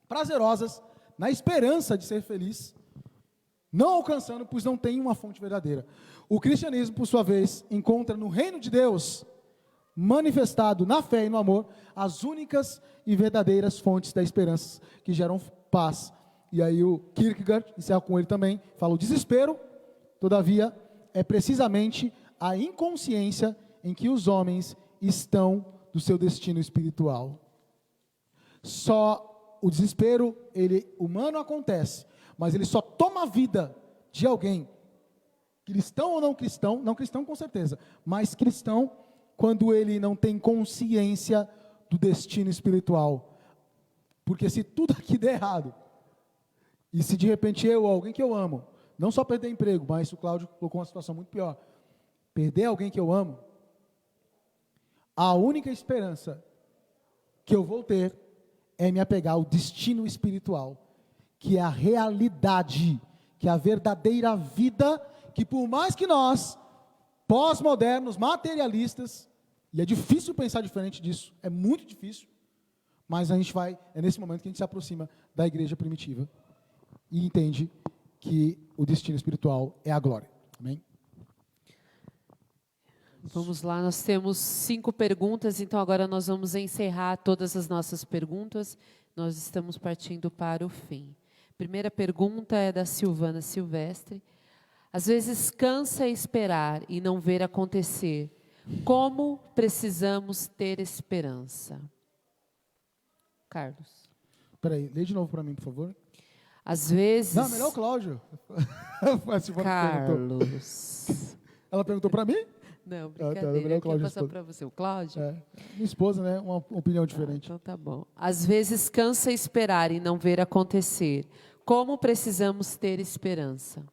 prazerosas, na esperança de ser feliz, não alcançando, pois não tem uma fonte verdadeira. O cristianismo, por sua vez, encontra no reino de Deus, manifestado na fé e no amor, as únicas e verdadeiras fontes da esperança que geram paz. E aí o Kierkegaard, encerra com ele também, fala: o desespero, todavia, é precisamente a inconsciência em que os homens estão do seu destino espiritual. Só o desespero, ele humano acontece, mas ele só toma a vida de alguém, cristão ou não cristão com certeza, mas cristão, quando ele não tem consciência do destino espiritual. Porque se tudo aqui der errado, e se de repente eu, alguém que eu amo, não só perder emprego, mas o Cláudio colocou uma situação muito pior, perder alguém que eu amo, a única esperança que eu vou ter é me apegar ao destino espiritual, que é a realidade, que é a verdadeira vida, que por mais que nós, pós-modernos, materialistas, e é difícil pensar diferente disso, é muito difícil, mas é nesse momento que a gente se aproxima da igreja primitiva e entende que o destino espiritual é a glória. Amém? Vamos lá, nós temos 5 perguntas, então agora nós vamos encerrar todas as nossas perguntas. Nós estamos partindo para o fim. Primeira pergunta é da Silvana Silvestre. Às vezes cansa esperar e não ver acontecer. Como precisamos ter esperança? Carlos. Espera aí, lê de novo para mim, por favor. Às vezes... Não, melhor o Cláudio. A Silvana perguntou. Carlos. Ela perguntou para mim? Não, melhor brincadeira. o Cláudio Quer passar para você? O Cláudio? Minha esposa, né? Uma opinião diferente. Então tá bom. Às vezes cansa esperar e não ver acontecer. Como precisamos ter esperança?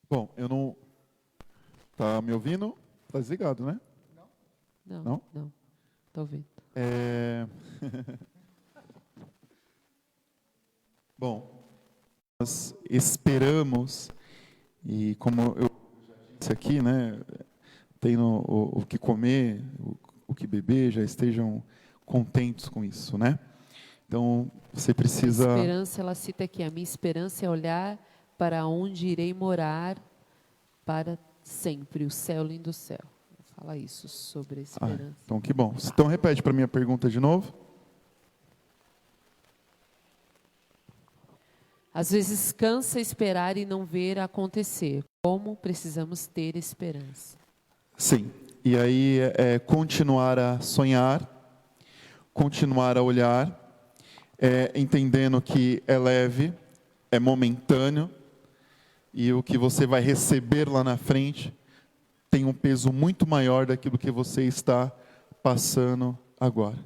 Bom, eu não... Tá me ouvindo? Tá desligado, né? Não. Estou ouvindo. Bom, nós esperamos, e como eu já disse aqui, né, tendo o que comer, o que beber, já estejam contentes com isso, né? Então, você precisa... A esperança, ela cita aqui, a minha esperança é olhar para onde irei morar para sempre, o céu lindo do céu. Fala isso sobre a esperança. Então, que bom. Então, repete para mim a pergunta de novo. Às vezes cansa esperar e não ver acontecer. Como precisamos ter esperança? Sim. E aí é continuar a sonhar, continuar a olhar, entendendo que é leve, é momentâneo, e o que você vai receber lá na frente tem um peso muito maior daquilo que você está passando agora.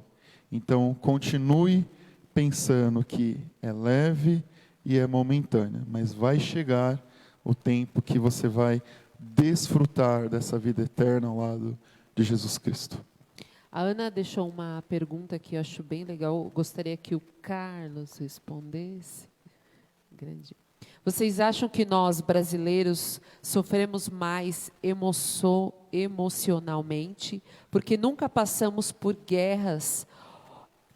Então, continue pensando que é leve e é momentânea, mas vai chegar o tempo que você vai desfrutar dessa vida eterna ao lado de Jesus Cristo. A Ana deixou uma pergunta que eu acho bem legal. Eu gostaria que o Carlos respondesse. Grande. Vocês acham que nós, brasileiros, sofremos mais emocionalmente porque nunca passamos por guerras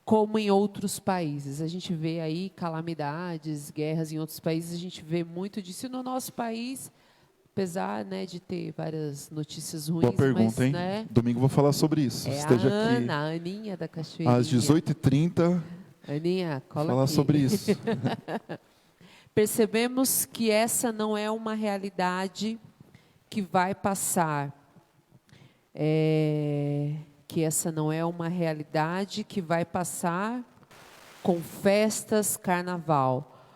como em outros países? A gente vê aí calamidades, guerras em outros países, a gente vê muito disso. E no nosso país, apesar, né, de ter várias notícias ruins... Boa pergunta, mas, hein? Né, Domingo eu vou falar sobre isso. Esteja a Ana, a Aninha da Cachoeirinha. Às 18h30, Aninha, cola falar aqui. sobre isso. Percebemos que essa não é uma realidade que vai passar. Que essa não é uma realidade que vai passar com festas, carnaval,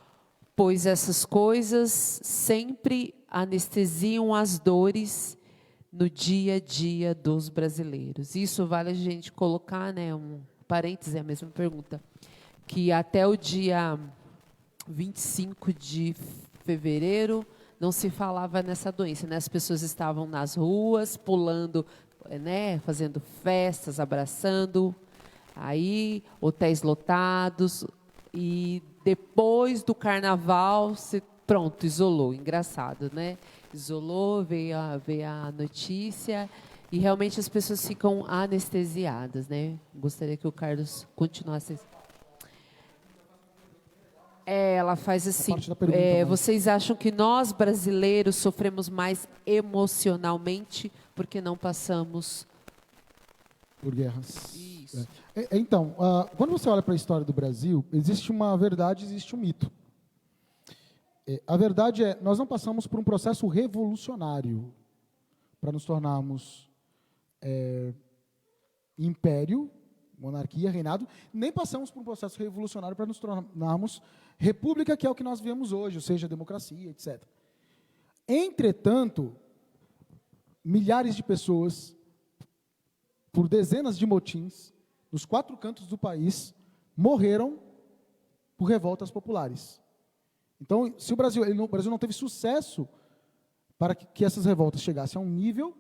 pois essas coisas sempre anestesiam as dores no dia a dia dos brasileiros. Isso vale a gente colocar, né, um parêntese, é a mesma pergunta, que até o dia 25 de fevereiro não se falava nessa doença, né? As pessoas estavam nas ruas, pulando, né? Fazendo festas, abraçando, aí hotéis lotados, e depois do carnaval, pronto, isolou, engraçado, né? Isolou, veio a notícia, e realmente as pessoas ficam anestesiadas, né? Gostaria que o Carlos continuasse. Ela faz assim, vocês acham que nós brasileiros sofremos mais emocionalmente porque não passamos por guerras? Isso. Então, quando você olha para a história do Brasil, existe uma verdade, existe um mito. A verdade é, nós não passamos por um processo revolucionário para nos tornarmos império, monarquia, reinado, nem passamos por um processo revolucionário para nos tornarmos república, que é o que nós vemos hoje, ou seja, democracia, etc. Entretanto, milhares de pessoas, por dezenas de motins, nos 4 cantos do país, morreram por revoltas populares. Então, se o Brasil não teve sucesso para que essas revoltas chegassem a um nível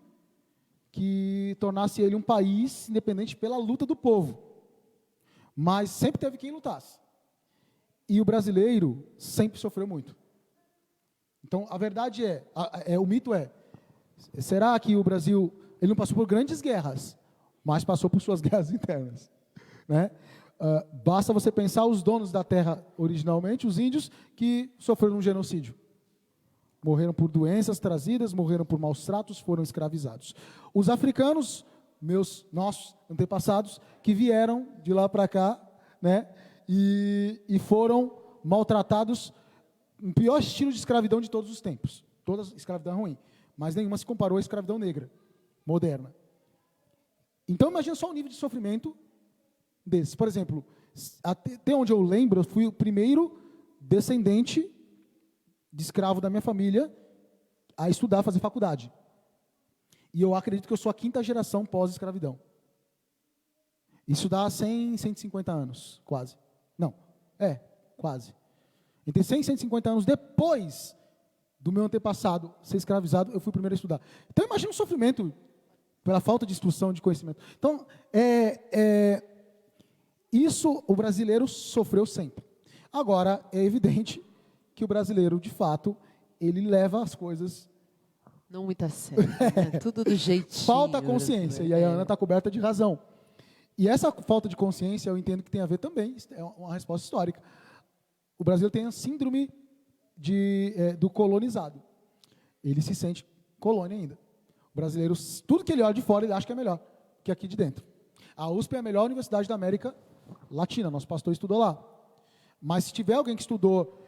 que tornasse ele um país independente pela luta do povo. Mas sempre teve quem lutasse. E o brasileiro sempre sofreu muito. Então, a verdade o mito é, será que o Brasil, ele não passou por grandes guerras, mas passou por suas guerras internas, né? Basta você pensar os donos da terra originalmente, os índios, que sofreram um genocídio. Morreram por doenças trazidas, morreram por maus tratos, foram escravizados. Os africanos, nossos antepassados, que vieram de lá para cá, né, e foram maltratados, o pior estilo de escravidão de todos os tempos. Toda escravidão é ruim, mas nenhuma se comparou à escravidão negra, moderna. Então imagina só o nível de sofrimento desse. Por exemplo, até onde eu lembro, eu fui o primeiro descendente de escravo da minha família a estudar, fazer faculdade. E eu acredito que eu sou a 5ª geração pós-escravidão. Isso dá 100, 150 anos, quase. Não, quase. Entre 100 e 150 anos depois do meu antepassado ser escravizado, eu fui o primeiro a estudar. Então imagina o sofrimento pela falta de instrução, de conhecimento. Então, isso o brasileiro sofreu sempre. Agora, é evidente que o brasileiro, de fato, ele leva as coisas... Não muito a sério, né? Tudo do jeitinho. Falta consciência, e a Ana está coberta de razão. E essa falta de consciência, eu entendo que tem a ver também, é uma resposta histórica. O Brasil tem a síndrome do colonizado. Ele se sente colônia ainda. O brasileiro, tudo que ele olha de fora, ele acha que é melhor que aqui de dentro. A USP é a melhor universidade da América Latina, nosso pastor estudou lá. Mas se tiver alguém que estudou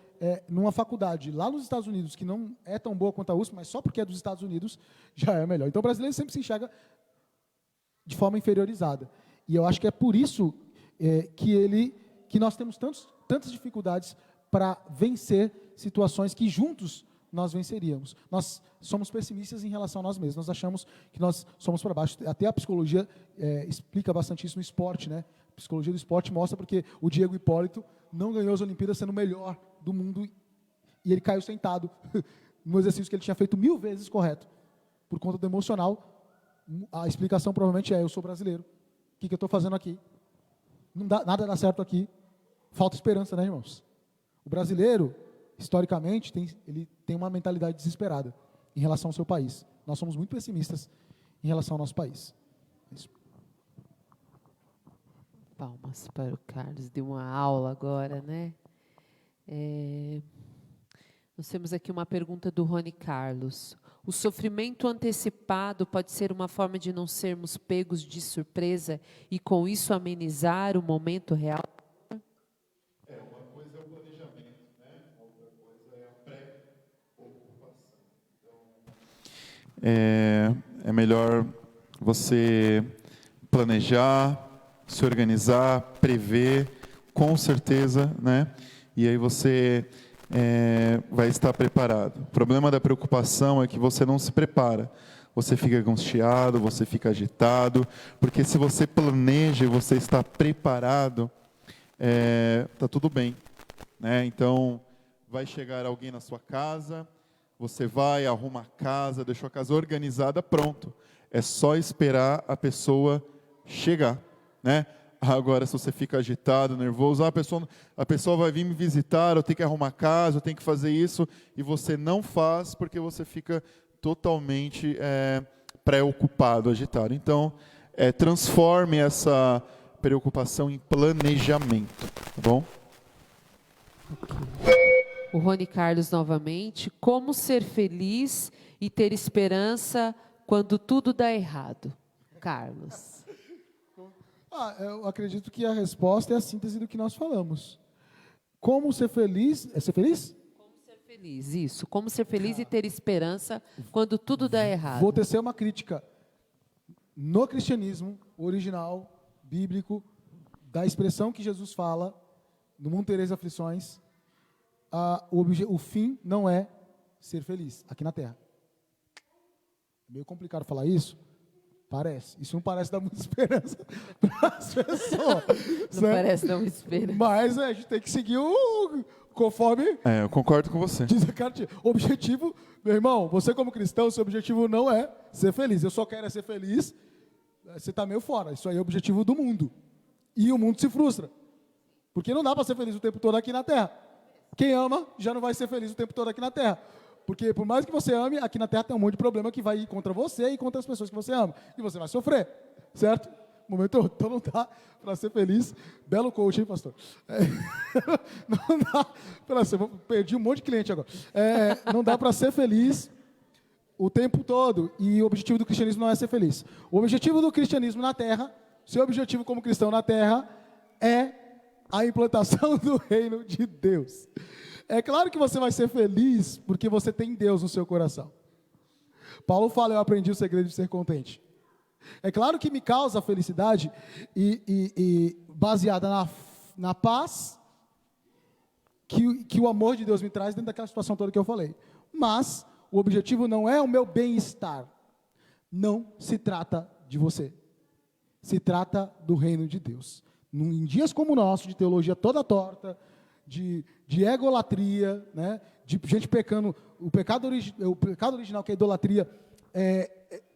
numa faculdade lá nos Estados Unidos, que não é tão boa quanto a USP, mas só porque é dos Estados Unidos, já é melhor. Então o brasileiro sempre se enxerga de forma inferiorizada. E eu acho que é por isso que nós temos tantas dificuldades para vencer situações que juntos nós venceríamos. Nós somos pessimistas em relação a nós mesmos. Nós achamos que nós somos para baixo. Até a psicologia explica bastante isso no esporte, né? A psicologia do esporte mostra porque o Diego Hipólito não ganhou as Olimpíadas sendo o melhor do mundo e ele caiu sentado no exercício que ele tinha feito 1000 vezes correto. Por conta do emocional, a explicação provavelmente eu sou brasileiro. O que eu estou fazendo aqui? Nada dá certo aqui. Falta esperança, né, irmãos? O brasileiro, historicamente, ele tem uma mentalidade desesperada em relação ao seu país. Nós somos muito pessimistas em relação ao nosso país. Isso. Palmas para o Carlos, deu uma aula agora, né? Nós temos aqui uma pergunta do Rony Carlos. O sofrimento antecipado pode ser uma forma de não sermos pegos de surpresa e, com isso, amenizar o momento real? Uma coisa é o planejamento, né? Outra coisa é a pré-ocupação. Então, é melhor você planejar, se organizar, prever, com certeza, né? E aí você vai estar preparado. O problema da preocupação é que você não se prepara. Você fica angustiado, você fica agitado, porque se você planeja e você está preparado, está tudo bem, né? Então, vai chegar alguém na sua casa, você vai, arruma a casa, deixou a casa organizada, pronto. É só esperar a pessoa chegar, né? Agora, se você fica agitado, nervoso, a pessoa vai vir me visitar, eu tenho que arrumar a casa, eu tenho que fazer isso, e você não faz porque você fica totalmente preocupado, agitado. Então, transforme essa preocupação em planejamento, tá bom? O Rony Carlos novamente. Como ser feliz e ter esperança quando tudo dá errado? Carlos. Eu acredito que a resposta é a síntese do que nós falamos. Como ser feliz? É ser feliz? Como ser feliz, isso. Como ser feliz e ter esperança quando tudo dá errado. Vou tecer uma crítica. No cristianismo original, bíblico, da expressão que Jesus fala, no mundo tereis aflições, o fim não é ser feliz, aqui na terra. É meio complicado falar isso. Parece. Isso não parece dar muita esperança para as pessoas. Não parece dar muita esperança. Mas a gente tem que seguir conforme... Eu concordo com você. Diz a carta. O objetivo, meu irmão, você como cristão, seu objetivo não é ser feliz. Eu só quero ser feliz. Você está meio fora. Isso aí é o objetivo do mundo. E o mundo se frustra. Porque não dá para ser feliz o tempo todo aqui na terra. Quem ama já não vai ser feliz o tempo todo aqui na terra. Porque por mais que você ame, aqui na terra tem um monte de problema que vai ir contra você e contra as pessoas que você ama. E você vai sofrer, certo? No momento, então não dá para ser feliz. Belo coach, hein, pastor? Não dá para ser... Perdi um monte de cliente agora. Não dá para ser feliz o tempo todo. E o objetivo do cristianismo não é ser feliz. O objetivo do cristianismo na terra, seu objetivo como cristão na terra, é a implantação do reino de Deus. É claro que você vai ser feliz porque você tem Deus no seu coração. Paulo fala, eu aprendi o segredo de ser contente. É claro que me causa felicidade e baseada na paz que o amor de Deus me traz dentro daquela situação toda que eu falei. Mas o objetivo não é o meu bem-estar. Não se trata de você. Se trata do reino de Deus. Em dias como o nosso, de teologia toda torta, de egolatria, né? De gente pecando, o pecado original que é a idolatria,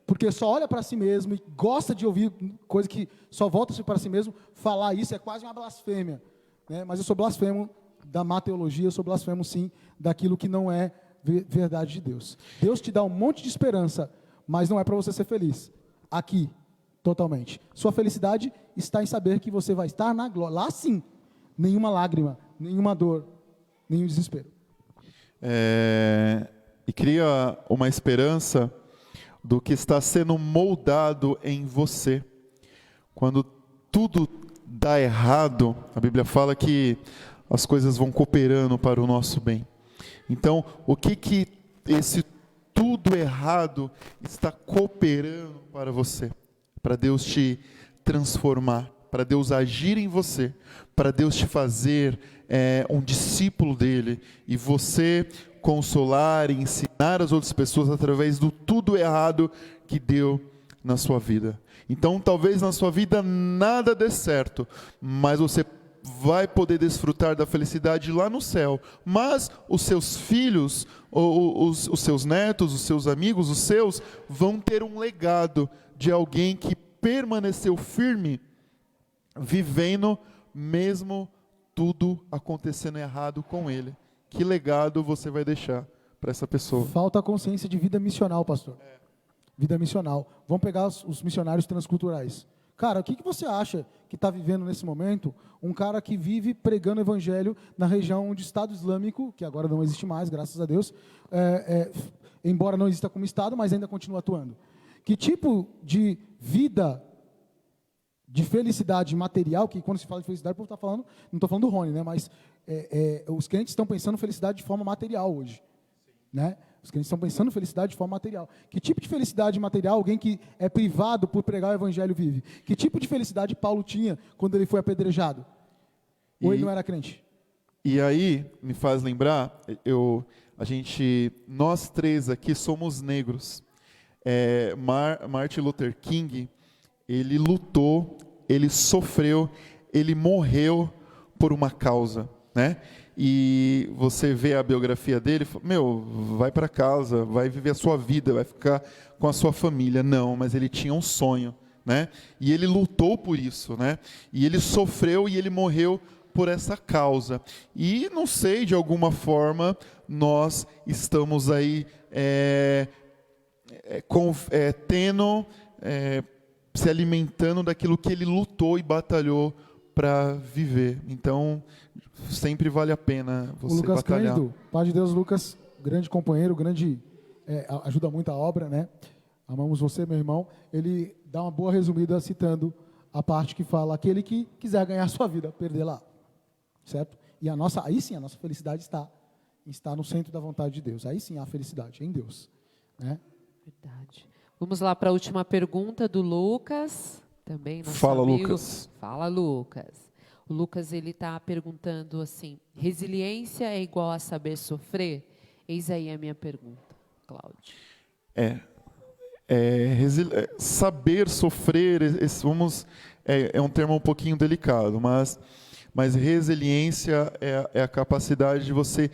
porque só olha para si mesmo e gosta de ouvir coisa que só volta-se para si mesmo, falar isso é quase uma blasfêmia, né? Mas eu sou blasfemo da má teologia, eu sou blasfemo sim daquilo que não é verdade de Deus. Deus te dá um monte de esperança, mas não é para você ser feliz aqui, totalmente. Sua felicidade está em saber que você vai estar na glória, lá sim, nenhuma lágrima, nenhuma dor, nenhum desespero. E cria uma esperança do que está sendo moldado em você. Quando tudo dá errado, a Bíblia fala que as coisas vão cooperando para o nosso bem. Então, o que esse tudo errado está cooperando para você? Para Deus te transformar, para Deus agir em você, para Deus te fazer um discípulo dele, e você consolar e ensinar as outras pessoas através do tudo errado que deu na sua vida. Então, talvez na sua vida nada dê certo, mas você vai poder desfrutar da felicidade lá no céu. Mas os seus filhos, os seus netos, os seus amigos, os seus, vão ter um legado de alguém que permaneceu firme, vivendo mesmo tudo acontecendo errado com ele. Que legado você vai deixar para essa pessoa? Falta a consciência de vida missional, pastor. Vida missional. Vamos pegar os missionários transculturais. Cara, o que você acha que está vivendo nesse momento um cara que vive pregando o evangelho na região de Estado Islâmico, que agora não existe mais, graças a Deus, embora não exista como Estado, mas ainda continua atuando. Que tipo de vida, de felicidade material, que quando se fala de felicidade, o povo está falando, não estou falando do Rony, né, mas os crentes estão pensando felicidade de forma material hoje. Né? Os crentes estão pensando felicidade de forma material. Que tipo de felicidade material alguém que é privado por pregar o evangelho vive? Que tipo de felicidade Paulo tinha quando ele foi apedrejado? Ou ele não era crente? E aí, me faz lembrar, nós três aqui somos negros. Martin Luther King, ele lutou, ele sofreu, ele morreu por uma causa, né? E você vê a biografia dele, vai para casa, vai viver a sua vida, vai ficar com a sua família. Não, mas ele tinha um sonho, né? E ele lutou por isso, né? E ele sofreu e ele morreu por essa causa. E não sei, de alguma forma, nós estamos aí se alimentando daquilo que ele lutou e batalhou para viver. Então, sempre vale a pena você o Lucas batalhar. Cândido, Pai de Deus, Lucas, grande companheiro, ajuda muito a obra, né? Amamos você, meu irmão. Ele dá uma boa resumida citando a parte que fala: aquele que quiser ganhar a sua vida, perder lá. Certo? E aí sim, a nossa felicidade está no centro da vontade de Deus. Aí sim há felicidade, em Deus. Né? Verdade. Vamos lá para a última pergunta do Lucas. Também nosso Fala, amigo. Lucas. Fala, Lucas. O Lucas ele está perguntando assim: resiliência é igual a saber sofrer? Eis aí a minha pergunta, Cláudio. Saber sofrer, é um termo um pouquinho delicado, mas resiliência é a capacidade de você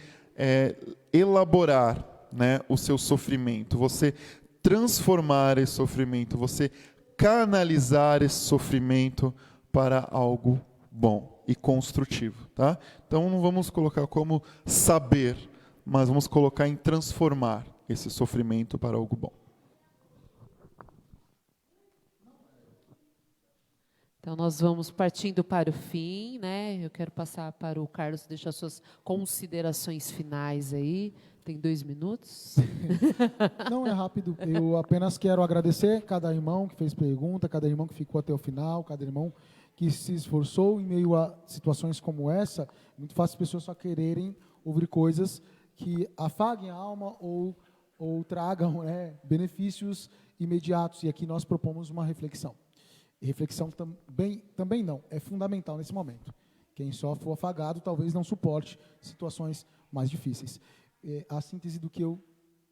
elaborar, né, o seu sofrimento, você transformar esse sofrimento, você canalizar esse sofrimento para algo bom e construtivo, tá? Então não vamos colocar como saber, mas vamos colocar em transformar esse sofrimento para algo bom. Então, nós vamos partindo para o fim, né? Eu quero passar para o Carlos deixar suas considerações finais aí. Tem 2 minutos. Não é rápido. Eu apenas quero agradecer cada irmão que fez pergunta, cada irmão que ficou até o final, cada irmão que se esforçou em meio a situações como essa. É muito fácil as pessoas só quererem ouvir coisas que afaguem a alma ou tragam, né, benefícios imediatos. E aqui nós propomos uma reflexão. E reflexão também não, é fundamental nesse momento. Quem só for afagado talvez não suporte situações mais difíceis. A síntese do que eu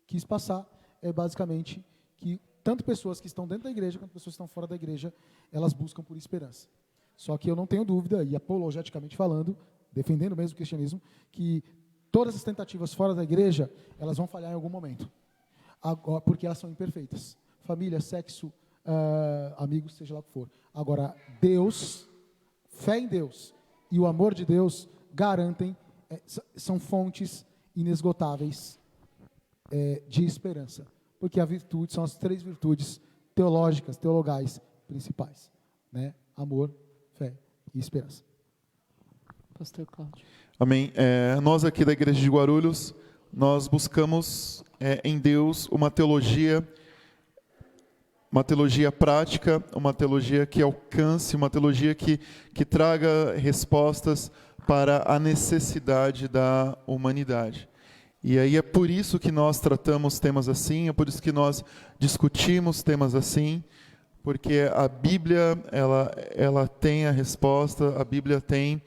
quis passar é basicamente que tanto pessoas que estão dentro da igreja quanto pessoas que estão fora da igreja, elas buscam por esperança. Só que eu não tenho dúvida, e apologeticamente falando, defendendo mesmo o cristianismo, que todas as tentativas fora da igreja, elas vão falhar em algum momento. Porque elas são imperfeitas. Família, sexo, amigos, seja lá o que for. Agora, Deus, fé em Deus e o amor de Deus garantem, são fontes inesgotáveis de esperança. Porque a virtude são as 3 virtudes teológicas, teologais principais, né? Amor, fé e esperança. Pastor Cláudio. Amém. Nós aqui da Igreja de Guarulhos, nós buscamos em Deus uma teologia prática, uma teologia que alcance, uma teologia que traga respostas para a necessidade da humanidade. E aí é por isso que nós tratamos temas assim, é por isso que nós discutimos temas assim, porque a Bíblia, ela tem a resposta, a Bíblia tem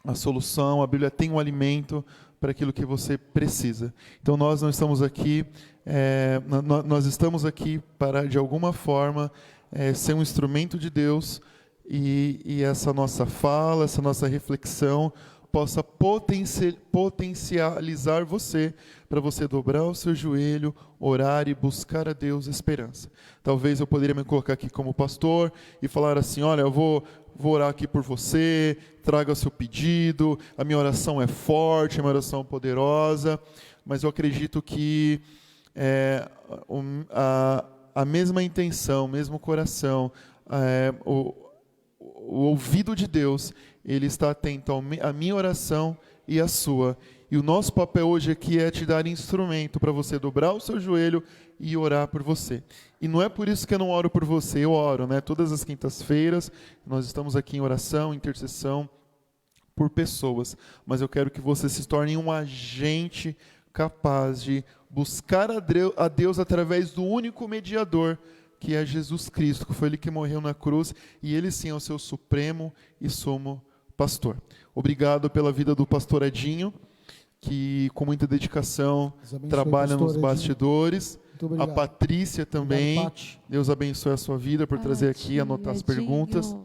a solução, a Bíblia tem um alimento para aquilo que você precisa. Então nós não estamos aqui, nós estamos aqui para, de alguma forma, ser um instrumento de Deus e essa nossa fala, essa nossa reflexão possa potencializar você, para você dobrar o seu joelho, orar e buscar a Deus esperança. Talvez eu poderia me colocar aqui como pastor e falar assim, olha, eu vou orar aqui por você, traga o seu pedido, a minha oração é forte, a minha oração é poderosa, mas eu acredito que a mesma intenção, o mesmo coração, o ouvido de Deus, Ele está atento à minha oração e à sua. E o nosso papel hoje aqui é te dar instrumento para você dobrar o seu joelho e orar por você. E não é por isso que eu não oro por você, eu oro, né? Todas as quintas-feiras nós estamos aqui em oração, intercessão por pessoas. Mas eu quero que você se torne um agente capaz de buscar a Deus através do único mediador, que é Jesus Cristo, que foi Ele que morreu na cruz, e Ele sim é o seu supremo e sumo pastor. Obrigado pela vida do pastor Edinho, que com muita dedicação trabalha nos bastidores. A Patrícia também. Obrigado, Deus abençoe a sua vida por trazer aqui, anotar as perguntas.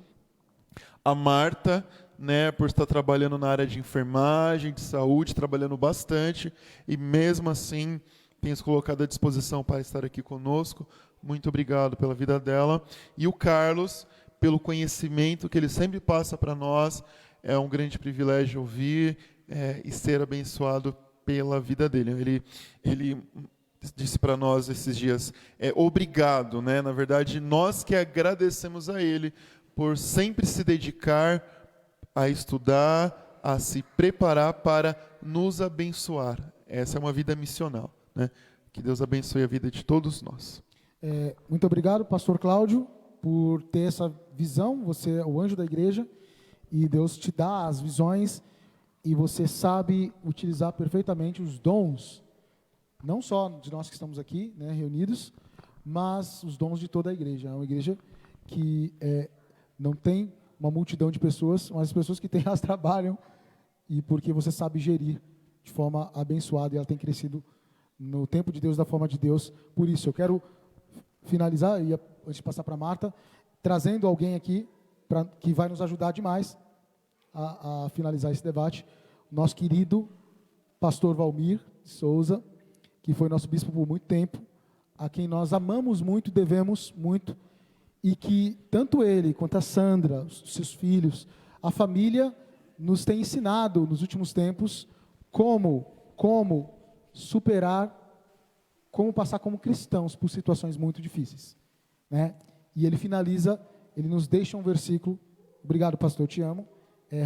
A Marta, né, por estar trabalhando na área de enfermagem, de saúde, trabalhando bastante, e mesmo assim tem se colocado à disposição para estar aqui conosco. Muito obrigado pela vida dela. E o Carlos, pelo conhecimento que ele sempre passa para nós, é um grande privilégio ouvir e ser abençoado pela vida dele. Ele disse para nós esses dias, obrigado, né? Na verdade, nós que agradecemos a ele por sempre se dedicar a estudar, a se preparar para nos abençoar. Essa é uma vida missional, né? Que Deus abençoe a vida de todos nós. Muito obrigado, pastor Cláudio, por ter essa visão. Você é o anjo da igreja e Deus te dá as visões e você sabe utilizar perfeitamente os dons, não só de nós que estamos aqui, né, reunidos, mas os dons de toda a igreja. É uma igreja que não tem uma multidão de pessoas, mas as pessoas que têm, elas trabalham, e porque você sabe gerir de forma abençoada, e ela tem crescido no tempo de Deus, da forma de Deus. Por isso, eu quero finalizar, e antes de passar para a Marta, trazendo alguém aqui que vai nos ajudar demais a finalizar esse debate, nosso querido pastor Valmir Souza, que foi nosso bispo por muito tempo, a quem nós amamos muito, devemos muito, e que tanto ele quanto a Sandra, os seus filhos, a família nos tem ensinado nos últimos tempos como superar, como passar como cristãos por situações muito difíceis, né? E ele finaliza, ele nos deixa um versículo, obrigado pastor, te amo,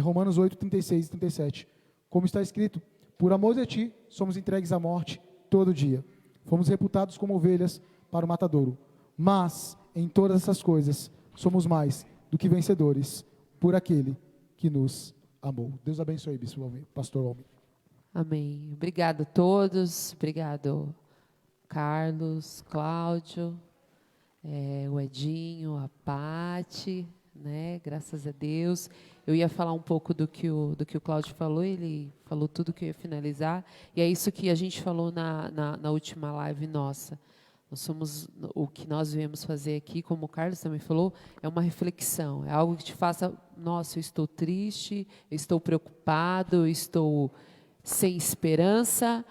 Romanos 8, 36 e 37, como está escrito, por amor de ti, somos entregues à morte todo dia, fomos reputados como ovelhas para o matadouro, mas em todas essas coisas, somos mais do que vencedores, por aquele que nos amou. Deus abençoe, bispo, pastor Almir. Amém. Obrigado a todos. Obrigado, Carlos, Cláudio, o Edinho, a Pati, né? Graças a Deus. Eu ia falar um pouco do que o Cláudio falou, ele falou tudo que eu ia finalizar. E é isso que a gente falou na última live nossa. O que nós viemos fazer aqui, como o Carlos também falou, é uma reflexão, é algo que te faça, nossa, eu estou triste, eu estou preocupado, eu estou sem esperança,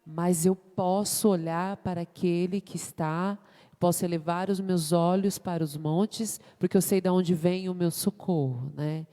mas eu posso olhar para aquele que está, posso elevar os meus olhos para os montes, porque eu sei de onde vem o meu socorro, né?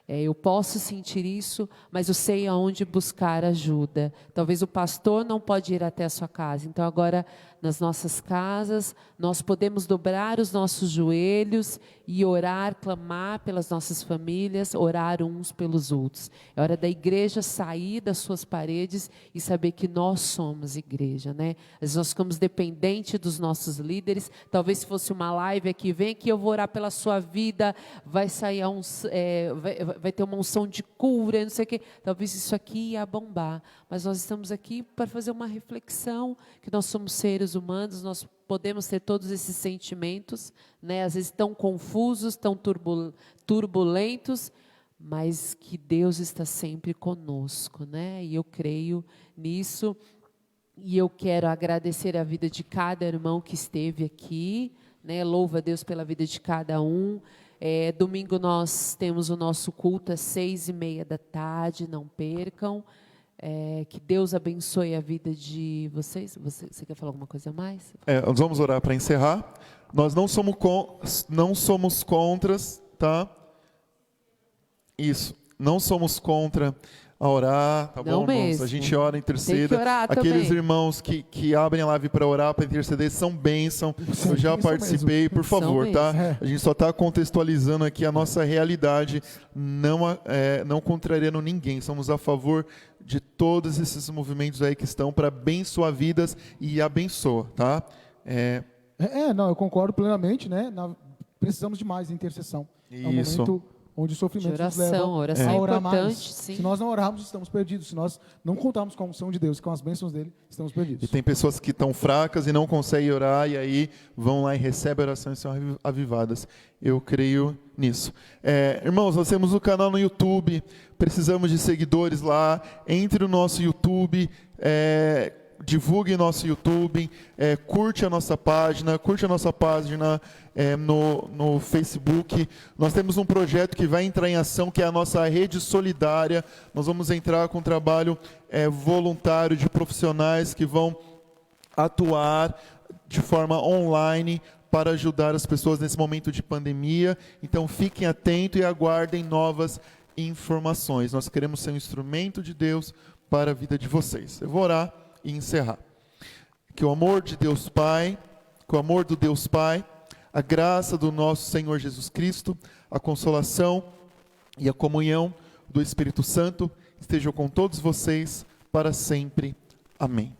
Eu posso sentir isso, mas eu sei aonde buscar ajuda. Talvez o pastor não pode ir até a sua casa. Então agora, nas nossas casas, nós podemos dobrar os nossos joelhos e orar, clamar pelas nossas famílias, orar uns pelos outros. É hora da igreja sair das suas paredes e saber que nós somos igreja, né? Às vezes nós ficamos dependentes dos nossos líderes. Talvez se fosse uma live aqui, vem aqui, eu vou orar pela sua vida, vai sair vai ter uma unção de cura, não sei o quê. Talvez isso aqui ia bombar. Mas nós estamos aqui para fazer uma reflexão, que nós somos seres humanos, nós podemos ter todos esses sentimentos, né? Às vezes tão confusos, tão turbulentos, mas que Deus está sempre conosco, né? E eu creio nisso. E eu quero agradecer a vida de cada irmão que esteve aqui, né? Louva a Deus pela vida de cada um. Domingo nós temos o nosso culto às 6:30 da tarde, não percam. Que Deus abençoe a vida de vocês. Você quer falar alguma coisa a mais? Nós vamos orar para encerrar. Nós não somos contras, tá? Isso, não somos contra a orar, tá Não bom, irmãos? mesmo. A gente ora, interceda. Tem que orar Aqueles também. irmãos que abrem a live para orar, para interceder, são bênção. São Eu já bênção participei, por São favor, tá? mesmo. A gente só está contextualizando aqui a nossa realidade, não contrariando ninguém. Somos a favor de todos esses movimentos aí que estão para abençoar vidas e abençoa, tá? Não, eu concordo plenamente, né? Precisamos de mais intercessão. É um Isso. momento onde o sofrimento De nos leva oração a é orar importante, mais. sim. Se nós não orarmos, estamos perdidos. Se nós não contarmos com a unção de Deus, com as bênçãos dele, estamos perdidos. E tem pessoas que estão fracas e não conseguem orar, e aí vão lá e recebem a oração e são avivadas. Eu creio nisso. Irmãos, nós temos o canal no YouTube, precisamos de seguidores lá. Entre no nosso YouTube, divulgue nosso YouTube, curte a nossa página no Facebook. Nós temos um projeto que vai entrar em ação, que é a nossa rede solidária. Nós vamos entrar com um trabalho voluntário de profissionais que vão atuar de forma online para ajudar as pessoas nesse momento de pandemia. Então fiquem atentos e aguardem novas informações. Nós queremos ser um instrumento de Deus para a vida de vocês. Eu vou orar e encerrar. Que o amor de Deus Pai, que o amor do Deus Pai, a graça do nosso Senhor Jesus Cristo, a consolação e a comunhão do Espírito Santo estejam com todos vocês para sempre. Amém.